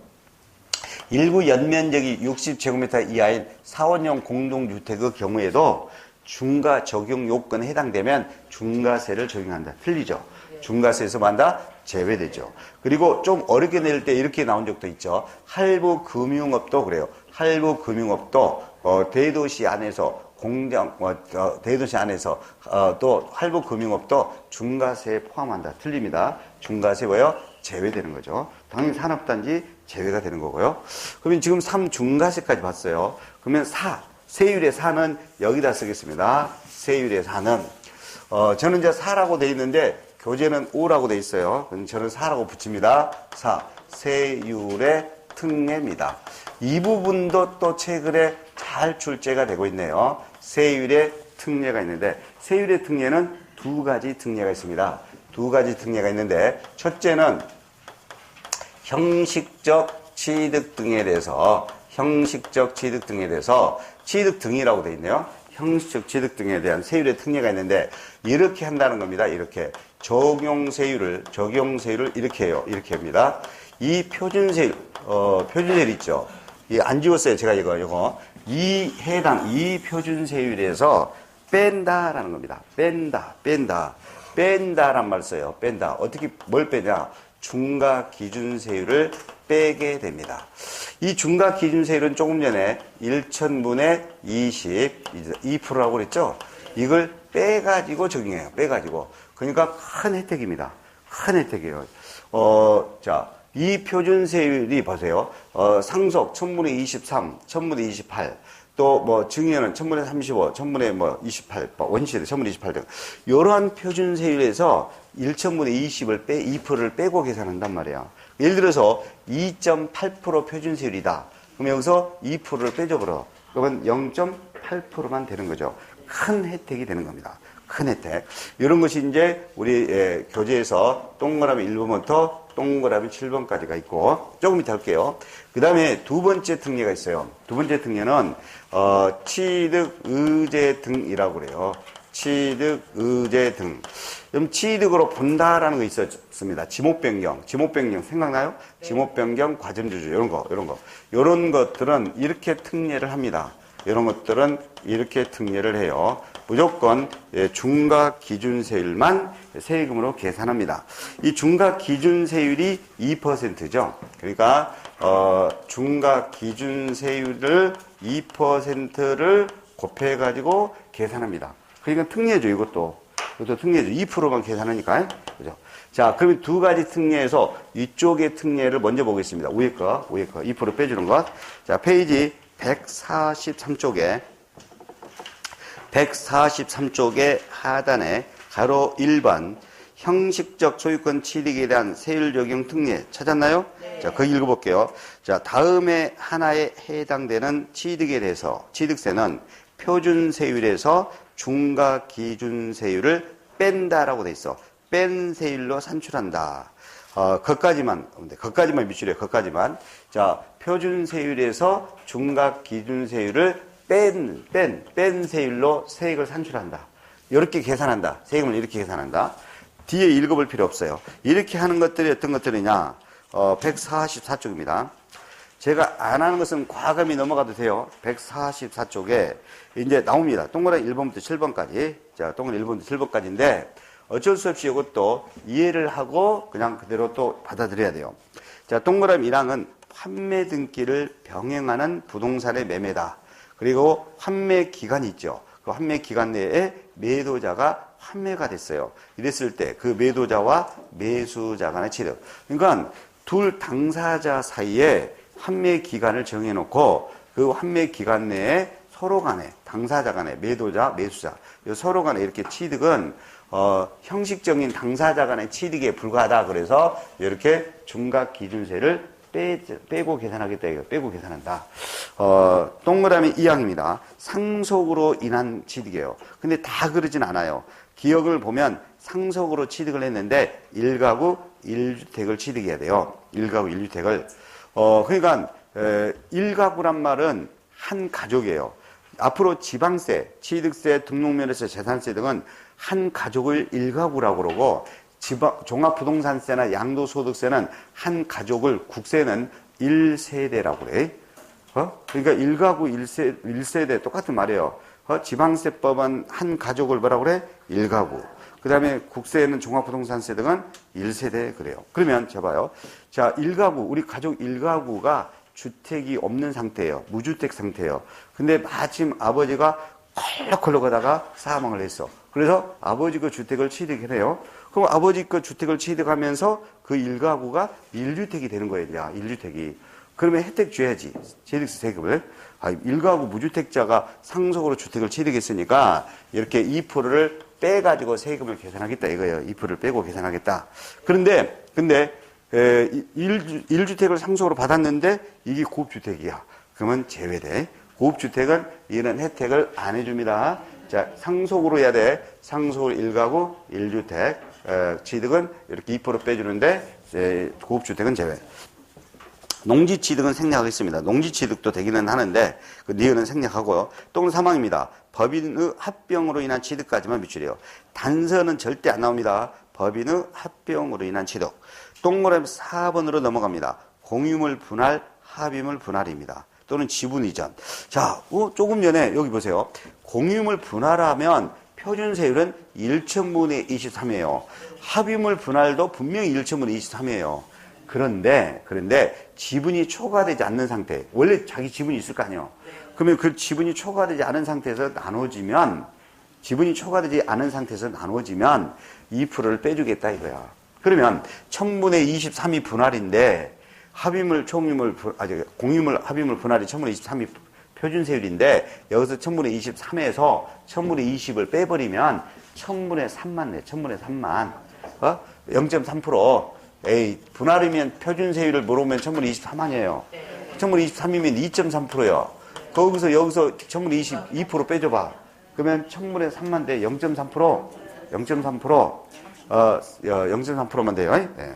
일부 연면적이 60제곱미터 이하인 사원형 공동주택의 경우에도 중과 적용 요건에 해당되면 중과세를 적용한다. 틀리죠? 중과세에서 만다 제외되죠. 그리고 좀 어렵게 낼 때 이렇게 나온 적도 있죠. 할부금융업도 그래요. 할부금융업도 대도시 안에서 대도시 안에서 또 할부금융업도 중과세에 포함한다. 틀립니다. 중과세 뭐예요? 제외되는 거죠. 당연히 산업단지 제외가 되는 거고요. 그러면 지금 3중과세까지 봤어요. 그러면 세율의 4는 여기다 쓰겠습니다. 세율의 4는 저는 이제 4라고 돼 있는데 교재는 5라고 돼 있어요. 그럼 저는 4라고 붙입니다. 4. 세율의 특례입니다. 이 부분도 또 최근에 잘 출제가 되고 있네요. 세율의 특례가 있는데, 세율의 특례는 두 가지 특례가 있습니다. 두 가지 특례가 있는데, 첫째는 형식적 취득 등에 대해서 취득 등이라고 되어 있네요. 형식적 취득 등에 대한 세율의 특례가 있는데, 이렇게 한다는 겁니다. 이렇게 적용세율을 이렇게 해요. 이렇게 합니다. 이 표준세율 있죠. 안 지웠어요. 제가 이거. 이 표준세율에서 뺀다라는 겁니다. 뺀다란 말 써요. 뺀다. 어떻게, 뭘 빼냐? 중과기준세율을 빼게 됩니다. 이 중과기준세율은 조금 전에 1,000분의 22%라고 그랬죠? 이걸 빼가지고 적용해요. 그러니까 큰 혜택입니다. 큰 혜택이에요. 자, 이 표준세율이 보세요. 상속 1000분의 23, 1000분의 28, 또 뭐 증여는 1000분의 35, 1000분의 28, 원시세 1000분의 28 등. 이러한 표준세율에서 1000분의 2%를 빼고 계산한단 말이에요. 예를 들어서 2.8% 표준세율이다. 그럼 여기서 2%를 빼줘버려. 그러면 0.8%만 되는 거죠. 큰 혜택이 되는 겁니다. 큰 혜택. 이런 것이 이제 우리 교재에서 동그라미 1번부터 동그라미 7번까지가 있고, 조금 이따 할게요. 그 다음에 두 번째 특례가 있어요. 두 번째 특례는 취득의제 등이라고 그래요. 취득의제 등. 그럼 취득으로 본다라는 거 있었습니다. 지목변경 생각나요? 네. 지목변경, 과점주주 이런 거. 이런 것들은 이렇게 특례를 합니다. 이런 것들은 이렇게 특례를 해요. 무조건 중과기준세율만 세금으로 계산합니다. 이 중과기준세율이 2%죠. 그러니까 중과기준세율을 2%를 곱해가지고 계산합니다. 그러니까 특례죠. 이것도 특례죠. 2%만 계산하니까. 그죠? 자, 그러면 두 가지 특례에서 이쪽의 특례를 먼저 보겠습니다. 위에 거 2% 빼주는 것. 자, 페이지 143쪽에 하단에 가로 1번 형식적 소유권 취득에 대한 세율 적용 특례 찾았나요? 네. 자, 거기 읽어볼게요. 자, 다음에 하나에 해당되는 취득에 대해서 취득세는 표준세율에서 중과 기준 세율을 뺀다라고 돼 있어. 뺀 세율로 산출한다. 거까지만 밑줄이에요. 거까지만. 자, 표준 세율에서 중과 기준 세율을 뺀 세율로 세액을 산출한다. 이렇게 계산한다. 세금을 이렇게 계산한다. 뒤에 읽어볼 필요 없어요. 이렇게 하는 것들이 어떤 것들이냐. 144쪽입니다. 제가 안 하는 것은 과감히 넘어가도 돼요. 144쪽에 이제 나옵니다. 동그라미 1번부터 7번까지. 자, 동그라미 1번부터 7번까지인데 어쩔 수 없이 이것도 이해를 하고 그냥 그대로 또 받아들여야 돼요. 자, 동그라미 1항은 판매 등기를 병행하는 부동산의 매매다. 그리고 판매 기간이 있죠. 그 판매 기간 내에 매도자가 판매가 됐어요. 이랬을 때 그 매도자와 매수자 간의 취득. 그러니까 둘 당사자 사이에 판매 기간을 정해놓고 그 판매 기간 내에 서로 간에 당사자 간에 매도자, 매수자 서로 간에 이렇게 취득은 형식적인 당사자 간의 취득에 불과하다. 그래서 이렇게 중과 기준세를 빼고 계산하겠다. 이거 빼고 계산한다. 동그라미 2항입니다. 상속으로 인한 취득이에요. 근데 다 그러진 않아요. 기억을 보면 상속으로 취득을 했는데 1가구 1주택을 취득해야 돼요. 1가구 1주택을. 그러니까 1가구란 말은 한 가족이에요. 앞으로 지방세, 취득세, 등록면에서 재산세 등은 한 가족을 1가구라고 그러고 종합부동산세나 양도소득세는 한 가족을 국세는 1세대라고 그래. 그러니까 1가구 1세대 똑같은 말이에요. 지방세법은 한 가족을 뭐라고 그래? 1가구. 그 다음에 국세는 종합부동산세 등은 1세대 그래요. 그러면 제봐요. 자, 1가구, 우리 가족 1가구가 주택이 없는 상태예요. 무주택 상태예요. 근데 마침 아버지가 콜록콜록 하다가 사망을 했어. 그래서 아버지 그 주택을 취득해요. 그럼 아버지 그 주택을 취득하면서 그 1가구가 1주택이 되는 거예요. 1주택이. 그러면 혜택 줘야지. 취득세 세금을. 1가구 무주택자가 상속으로 주택을 취득했으니까 이렇게 2%를 빼가지고 세금을 계산하겠다 이거예요. 2%를 빼고 계산하겠다. 근데 1주택을 상속으로 받았는데 이게 고급주택이야. 그러면 제외돼. 고급주택은 이런 혜택을 안 해줍니다. 자, 상속으로 해야 돼. 상속으로 1가구 1주택 취득은 이렇게 2% 빼주는데 고급주택은 제외. 농지취득은 생략하겠습니다. 농지취득도 되기는 하는데 그 니은은 생략하고요. 또는 3항입니다. 법인의 합병으로 인한 취득까지만 밑줄이에요. 단서는 절대 안 나옵니다. 법인의 합병으로 인한 취득. 동그라미 4번으로 넘어갑니다. 공유물 분할, 합의물 분할입니다. 또는 지분 이전. 자, 조금 전에 여기 보세요. 공유물 분할하면 표준세율은 1천분의 23이에요. 합의물 분할도 분명히 1천분의 23이에요. 그런데 지분이 초과되지 않는 상태. 원래 자기 지분이 있을 거 아니에요. 그러면 그 지분이 초과되지 않은 상태에서 나눠지면 2%를 빼주겠다 이거야. 그러면 1000분의 23이 분할인데 공유물 합의물 분할이 1000분의 23이 표준세율인데 여기서 1000분의 23에서 1000분의 20을 빼버리면 1000분의 3만 내. 1000분의 3만. 0.3%. 에이, 분할이면 표준세율을 물어보면 1000분의 23만이에요. 1000분의 23이면 2.3%예요. 거기서 여기서 1000분의 22% 빼줘봐. 그러면 1000분의 3만 대 0.3%? 0.3%만 돼요. 네.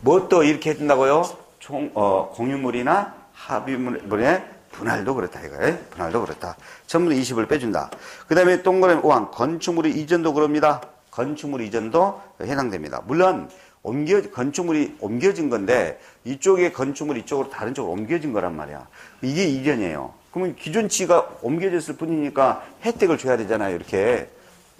뭐 또 이렇게 해준다고요? 공유물이나 합의물의 분할도 그렇다, 이거예요. 분할도 그렇다. 1000분의 20을 빼준다. 그 다음에 동그라미 5항, 건축물의 이전도 그럽니다. 건축물 이전도 해당됩니다. 물론, 건축물이 옮겨진 건데, 이쪽에 건축물이 이쪽으로 다른 쪽으로 옮겨진 거란 말이야. 이게 이전이에요. 그러면 기존치가 옮겨졌을 뿐이니까 혜택을 줘야 되잖아요. 이렇게.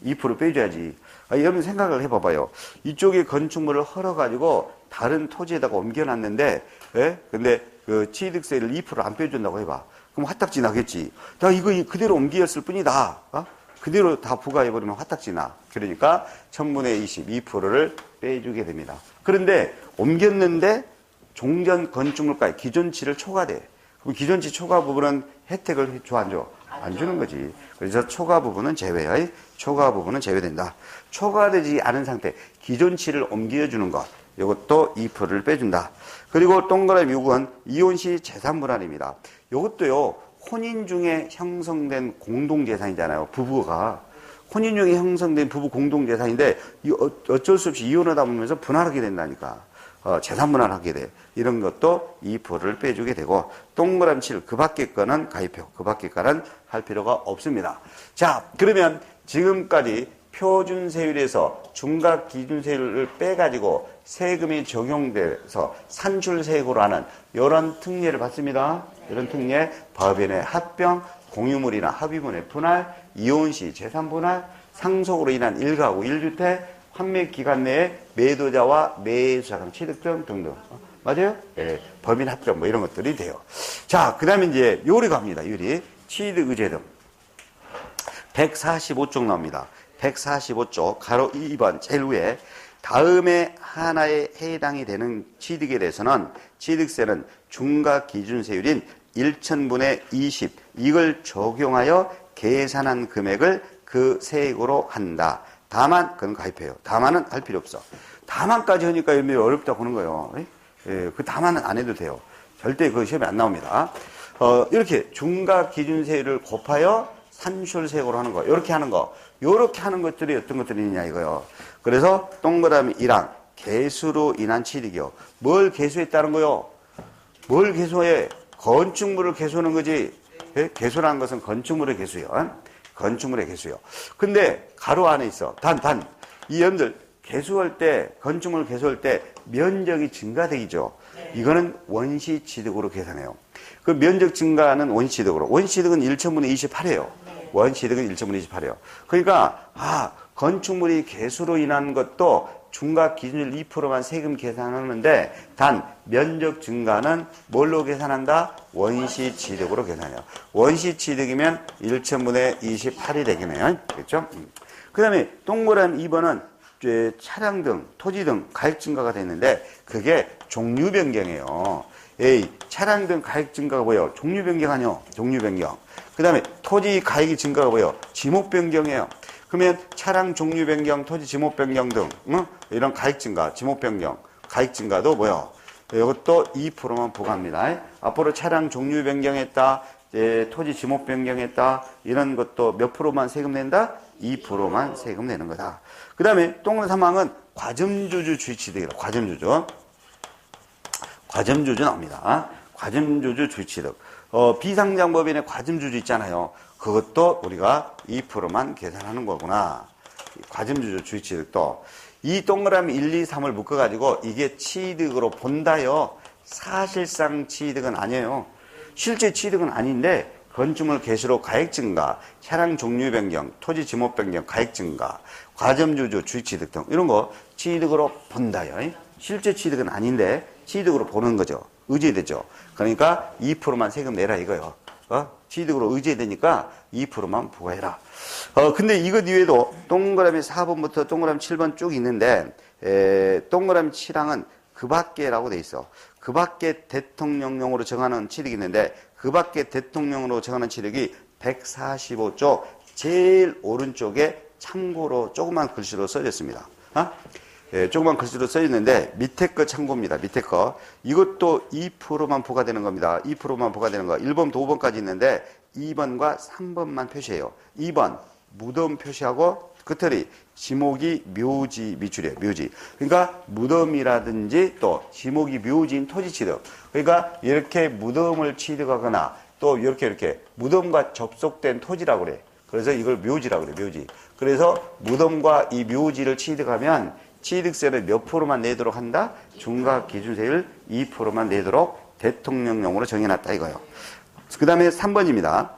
2% 빼줘야지. 여러분 생각을 해봐봐요. 이쪽에 건축물을 헐어가지고 다른 토지에다가 옮겨놨는데, 예? 근데 그 취득세를 2% 안 빼준다고 해봐. 그럼 화딱지 나겠지. 나 이거 그대로 옮겼을 뿐이다. 그대로 다 부과해버리면 화딱지 나. 그러니까 1000분의 22%를 빼주게 됩니다. 그런데 옮겼는데 종전 건축물가의 기존치를 초과돼. 그럼 기존치 초과 부분은 혜택을 줘, 안 줘? 안 주는 거지. 그래서 초과 부분은 제외야. 초과 부분은 제외된다. 초과되지 않은 상태, 기존치를 옮겨주는 것. 이것도 2%를 빼준다. 그리고 동그라미 6은 이혼 시 재산 분할입니다. 이것도요, 혼인 중에 형성된 공동재산이잖아요. 부부가. 혼인 중에 형성된 부부 공동재산인데 어쩔 수 없이 이혼하다 보면서 분할하게 된다니까. 재산 분할하게 돼. 이런 것도 2%를 빼주게 되고 동그라미 7, 그 밖에 거는 가입표, 그 밖에 거는 할 필요가 없습니다. 자, 그러면 지금까지 표준세율에서 중과기준세율을 빼가지고 세금이 적용돼서 산출세액으로 하는 이런 특례를 받습니다. 이런 특례, 법인의 합병, 공유물이나 합의물의 분할, 이혼시 재산분할, 상속으로 인한 1가구 1주택, 환매 기간 내에 매도자와 매수자 취득 등등. 맞아요? 예, 법인 합병 뭐 이런 것들이 돼요. 자, 그 다음에 이제 요리 갑니다. 요리. 취득 의제 등. 145쪽 나옵니다. 145쪽 가로 2번 제일 위에 다음에 하나에 해당이 되는 취득에 대해서는 취득세는 중과기준세율인 1천분의 20 이걸 적용하여 계산한 금액을 그 세액으로 한다. 다만 그건 가입해요. 다만은 할 필요 없어. 다만까지 하니까 어렵다고 하는 거예요. 예, 그 다만은 안 해도 돼요. 절대 그 시험에 안 나옵니다. 이렇게 중과기준세율을 곱하여 산출세액으로 하는 거, 이렇게 하는 거, 요렇게 하는 것들이 어떤 것들이 있냐 이거요. 그래서 동그라미 1항 개수로 인한 취득이요. 뭘 개수했다는 거요? 뭘 개수해? 건축물을 개수하는 거지. 예? 개수라는 것은 건축물의 개수요. 건축물의 개수요. 근데 가로 안에 있어. 이 여러분들 개수할 때, 건축물 개수할 때 면적이 증가되죠. 이거는 원시 취득으로 계산해요. 그 면적 증가는 원시 취득으로. 원시 취득은 1천분의 28이에요. 원시 취득은 1천분의 28이에요. 그러니까, 건축물이 개수로 인한 것도 중과 기준율 2%만 세금 계산하는데 단 면적 증가는 뭘로 계산한다? 원시 취득으로 계산해요. 원시 취득이면 1천분의 28이 되겠네요. 그렇죠? 그 다음에 동그라미 2번은 차량 등 토지 등 가액 증가가 됐는데 그게 종류 변경이에요. 차량 등 가액 증가가 뭐예요? 종류 변경 아니요? 종류 변경. 그 다음에 토지 가액이 증가가 뭐예요? 지목 변경이에요. 그러면 차량 종류 변경, 토지 지목 변경 등 이런 가액 증가, 지목 변경, 가액 증가도 뭐예요? 이것도 2%만 부과합니다. 앞으로 차량 종류 변경했다, 토지 지목 변경했다 이런 것도 몇 프로만 세금 낸다? 2%만 세금 내는 거다. 그 다음에 동그라미 3항은 과점주주 주의취득이다. 과점주주 나옵니다. 과점주주 주의취득. 비상장법인의 과점주주 있잖아요. 그것도 우리가 2%만 계산하는 거구나. 과점주주 주의취득도. 이 동그라미 1, 2, 3을 묶어가지고 이게 취득으로 본다요. 사실상 취득은 아니에요. 실제 취득은 아닌데 건축물 개수로 가액 증가, 차량 종류 변경, 토지 지목 변경, 가액 증가, 과점주주 주의취득 등 이런 거 취득으로 본다요. 실제 취득은 아닌데 취득으로 보는 거죠. 의제되죠. 그러니까 2%만 세금 내라 이거요. 취득으로 의제되니까 2%만 부과해라. 근데 이것 이외에도 동그라미 4번부터 동그라미 7번 쭉 있는데 동그라미 7항은 그 밖에라고 돼 있어. 그 밖에 대통령령으로 정하는 취득이 있는데 그 밖에 대통령으로 정하는 취득이 145쪽 제일 오른쪽에 참고로 조그만 글씨로 써졌습니다. 조그만 글씨로 써있는데 밑에 거 참고입니다. 밑에 거. 이것도 2%만 부과되는 겁니다. 2%만 부과되는 거. 1번부터 5번까지 있는데 2번과 3번만 표시해요. 2번 무덤 표시하고 끝털이 지목이 묘지 미출이에요. 묘지. 그러니까 무덤이라든지 또 지목이 묘지인 토지 취득. 그러니까 이렇게 무덤을 취득하거나 또 이렇게 무덤과 접속된 토지라고 그래. 그래서 이걸 묘지라고 그래. 묘지. 그래서 무덤과 이 묘지를 취득하면 취득세를 몇 프로만 내도록 한다? 중과기준세율 2%만 내도록 대통령령으로 정해놨다 이거예요. 그 다음에 3번입니다.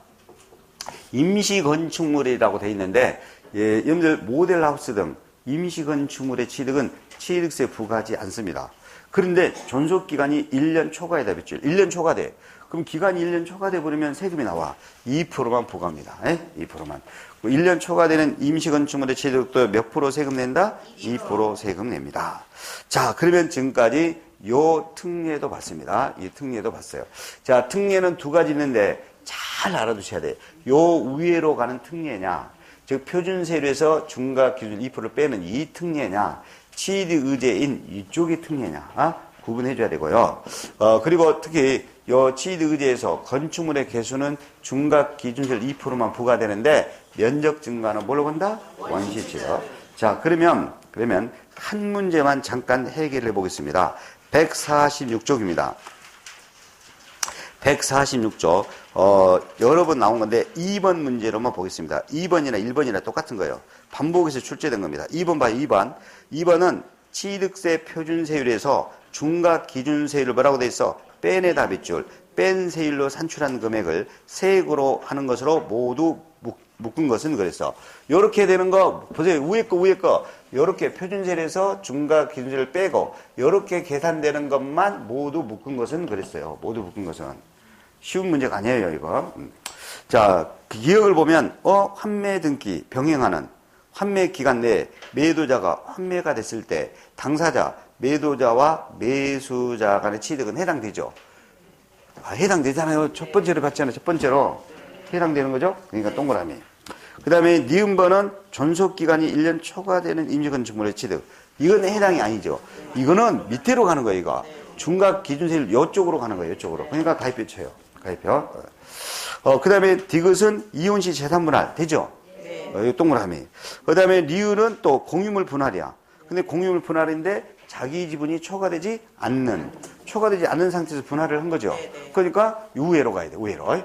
임시건축물이라고 돼 있는데 여러분들 모델하우스 등 임시건축물의 취득은 취득세 부과하지 않습니다. 그런데 존속기간이 1년 초과해다 몇 줄? 1년 초과돼. 그럼 기간이 1년 초과돼 버리면 세금이 나와. 2%만 부과합니다. 2%만. 1년 초과되는 임시건축물의 취득도 몇 프로 세금 낸다? 2% 세금 냅니다. 자, 그러면 지금까지 요 특례도 봤습니다. 이 특례도 봤어요. 자, 특례는 두 가지 있는데 잘 알아두셔야 돼. 요 위로 가는 특례냐, 즉 표준세율에서 중과기준 2%를 빼는 이 특례냐, 취득의제인 이쪽이 특례냐 구분해 줘야 되고요. 그리고 특히 요 취득의제에서 건축물의 개수는 중각 기준세율 2%만 부과되는데 면적 증가는 뭘로 본다? 원시치요. 자, 그러면 한 문제만 잠깐 해결해 보겠습니다. 146쪽입니다. 146쪽. 여러 번 나온 건데 2번 문제로만 보겠습니다. 2번이나 1번이나 똑같은 거예요. 반복해서 출제된 겁니다. 2번 봐요. 2번. 2번은 취득세 표준세율에서 중각 기준세율을 뭐라고 돼 있어? 뺀에다 빗줄. 뺀 세율로 산출한 금액을 세액으로 하는 것으로 모두 묶은 것은 그랬어. 요렇게 되는 거 보세요. 위에 거 요렇게 표준세율에서 중각 기준세율을 빼고 요렇게 계산되는 것만 모두 묶은 것은 그랬어요. 모두 묶은 것은. 쉬운 문제가 아니에요, 이거. 자, 기억을 보면 환매 등기 병행하는 환매 기간 내에 매도자가 환매가 됐을 때 당사자, 매도자와 매수자 간의 취득은 해당되죠. 해당되잖아요. 첫 번째로 봤잖아요. 첫 번째로 해당되는 거죠. 그러니까 동그라미. 그 다음에 니은번은 존속기간이 1년 초과되는 임시건축물의 취득. 이건 해당이 아니죠. 이거는 밑으로 가는 거예요, 이거. 중각 기준세율 이쪽으로 가는 거예요, 이쪽으로. 그러니까 가입표 쳐요. 가입표. 그 다음에 디귿은 이혼시 재산분할. 되죠? 이 동그라미. 그 다음에 리을은 또 공유물 분할이야. 근데 공유물 분할인데 자기 지분이 초과되지 않는 상태에서 분할을 한 거죠. 그러니까 우회로 가야 돼, 우회로.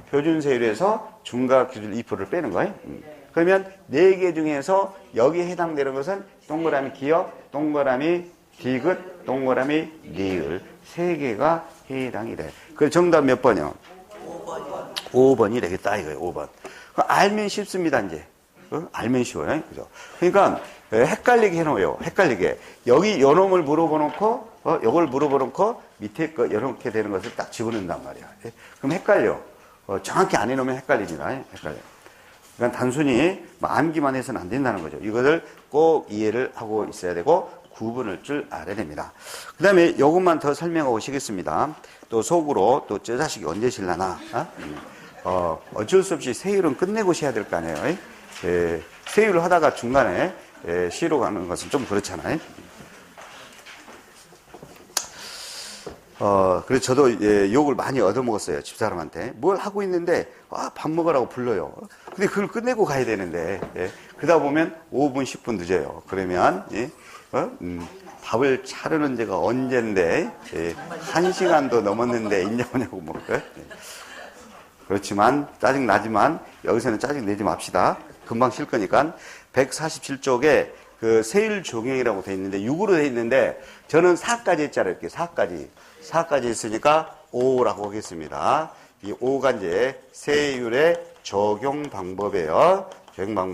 표준세율에서 중각 기준 2%를 빼는 거예요. 그러면 4개 중에서 여기에 해당되는 것은 동그라미 기억, 동그라미 디귿, 동그라미 리을 3개가 해당이 돼. 그 정답 몇 번이요? 5번이 되겠다 이거예요. 5번. 알면 쉽습니다, 이제. 알면 쉬워요. 그죠? 그러니까 헷갈리게 해놓아요. 헷갈리게. 여기 요 놈을 물어보놓고 요걸 물어보놓고 밑에 거 이렇게 되는 것을 딱 집어넣는단 말이야. 그럼 헷갈려. 정확히 안 해놓으면 헷갈립니다. 헷갈려. 그러니까 단순히 암기만 해서는 안 된다는 거죠. 이것을 꼭 이해를 하고 있어야 되고 구분할 줄 알아야 됩니다. 그 다음에 이것만 더 설명하고 오시겠습니다. 또 속으로 또 저 자식이 언제 실라나? 어쩔 수 없이 세율은 끝내고 쉬어야 될 거 아니에요. 세율을 하다가 중간에 쉬러 가는 것은 좀 그렇잖아요. 그래서 저도 욕을 많이 얻어먹었어요. 집사람한테. 뭘 하고 있는데 밥 먹으라고 불러요. 근데 그걸 끝내고 가야 되는데 그러다 보면 5분 10분 늦어요. 그러면 밥을 차르는 데가 언젠데 1시간도 넘었는데 있냐고 물어요. 그렇지만 짜증나지만 여기서는 짜증 내지 맙시다. 금방 쉴 거니까. 147쪽에 그 세율 적용이라고 돼 있는데 6으로 돼 있는데 저는 4까지 했잖아요. 이렇게 4까지 했으니까 5라고 하겠습니다. 이 5가 이제 세율의 적용 방법이에요. 적용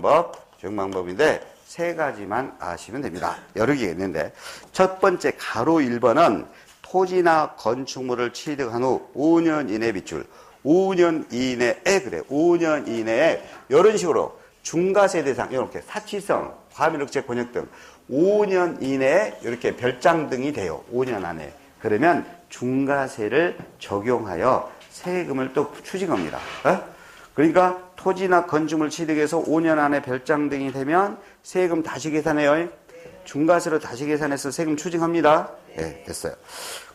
방법인데 3가지만 아시면 됩니다. 여러 개가 있는데 첫 번째 가로 1번은 토지나 건축물을 취득한 후 5년 이내 빗줄. 5년 이내에 그래. 5년 이내에 이런 식으로 중과세 대상 이렇게 사치성, 과밀억제 권역 등 5년 이내에 이렇게 별장등이 돼요. 5년 안에. 그러면 중과세를 적용하여 세금을 또 추징합니다. 그러니까 토지나 건축물 취득해서 5년 안에 별장등이 되면 세금 다시 계산해요. 중과세로 다시 계산해서 세금 추징합니다. 네, 됐어요.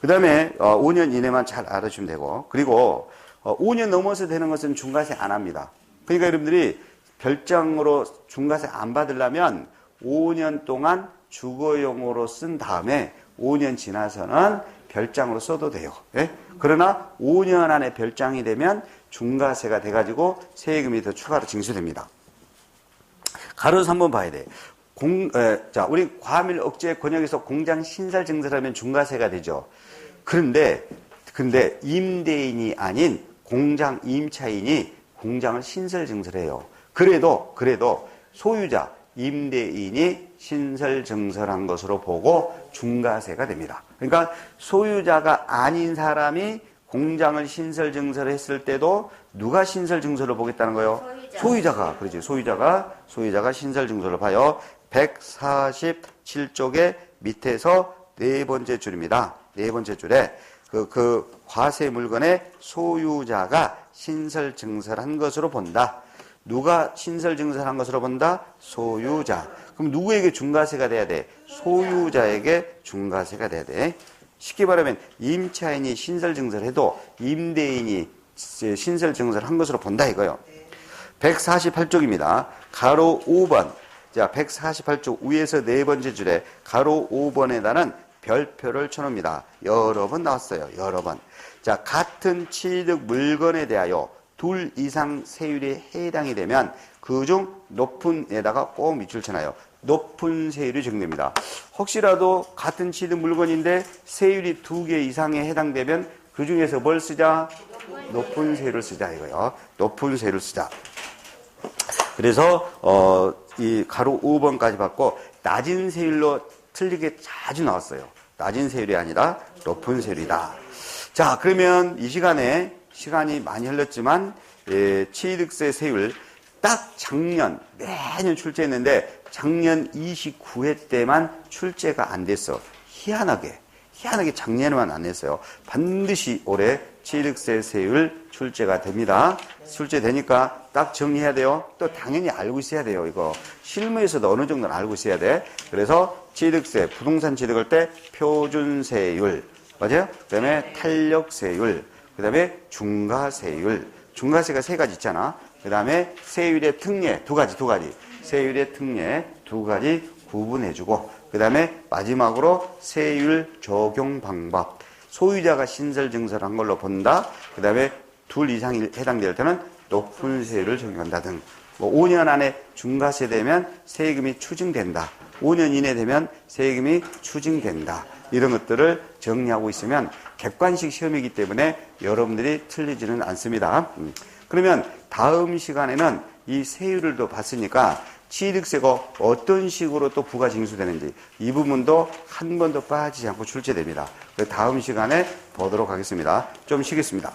그 다음에 5년 이내만 잘 알아주시면 되고 그리고 5년 넘어서 되는 것은 중과세 안 합니다. 그러니까 여러분들이 별장으로 중과세 안 받으려면 5년 동안 주거용으로 쓴 다음에 5년 지나서는 별장으로 써도 돼요. 예? 그러나 5년 안에 별장이 되면 중과세가 돼가지고 세금이 더 추가로 징수됩니다. 가로서 한번 봐야 돼. 자, 우리 과밀 억제 권역에서 공장 신설 증설을 하면 중과세가 되죠. 그런데 임대인이 아닌 공장 임차인이 공장을 신설 증설해요. 그래도 소유자, 임대인이 신설 증설한 것으로 보고 중과세가 됩니다. 그러니까 소유자가 아닌 사람이 공장을 신설 증설했을 때도 누가 신설 증설을 보겠다는 거예요? 소유자가. 그렇지. 소유자가 신설 증설을 봐요. 147쪽의 밑에서 네 번째 줄입니다. 네 번째 줄에 그 과세 물건의 소유자가 신설 증설한 것으로 본다. 누가 신설 증설한 것으로 본다? 소유자. 그럼 누구에게 중과세가 돼야 돼? 소유자에게 중과세가 돼야 돼. 쉽게 말하면 임차인이 신설증서를 해도 임대인이 신설증서를 한 것으로 본다 이거요. 148쪽입니다. 가로 5번. 자, 148쪽 위에서 네 번째 줄에 가로 5번에다는 별표를 쳐놓습니다. 여러 번 나왔어요. 여러 번. 자, 같은 취득 물건에 대하여 둘 이상 세율이 해당이 되면 그중 높은에다가 꼭 밑줄 쳐놔요. 높은 세율이 적용됩니다. 혹시라도 같은 취득 물건인데 세율이 2개 이상에 해당되면 그 중에서 뭘 쓰자? 높은 세율을 쓰자 이거요. 높은 세율을 쓰자. 그래서 이 가로 5번까지 받고 낮은 세율로 틀리게 자주 나왔어요. 낮은 세율이 아니라 높은 세율이다. 자, 그러면 이 시간에 시간이 많이 흘렀지만 취득세 세율 딱 작년 매년 출제했는데 작년 29회 때만 출제가 안 됐어. 희한하게 작년에만 안 했어요. 반드시 올해 취득세 세율 출제가 됩니다. 출제되니까 딱 정리해야 돼요. 또 당연히 알고 있어야 돼요. 이거 실무에서도 어느 정도는 알고 있어야 돼. 그래서 취득세, 부동산 취득할 때 표준세율, 맞아요? 그 다음에 탄력세율, 그 다음에 중과세율. 중과세가 3가지 있잖아. 그 다음에 세율의 특례, 두 가지. 세율의 특례 2가지 구분해주고, 그 다음에 마지막으로 세율 적용 방법. 소유자가 신설증서를 한 걸로 본다. 그 다음에 둘 이상이 해당될 때는 높은 세율을 적용한다 등. 5년 안에 중과세 되면 세금이 추징된다. 5년 이내 되면 세금이 추징된다. 이런 것들을 정리하고 있으면 객관식 시험이기 때문에 여러분들이 틀리지는 않습니다. 그러면 다음 시간에는 이 세율을 또 봤으니까 취득세가 어떤 식으로 또 부과 징수되는지 이 부분도 한 번도 빠지지 않고 출제됩니다. 다음 시간에 보도록 하겠습니다. 좀 쉬겠습니다.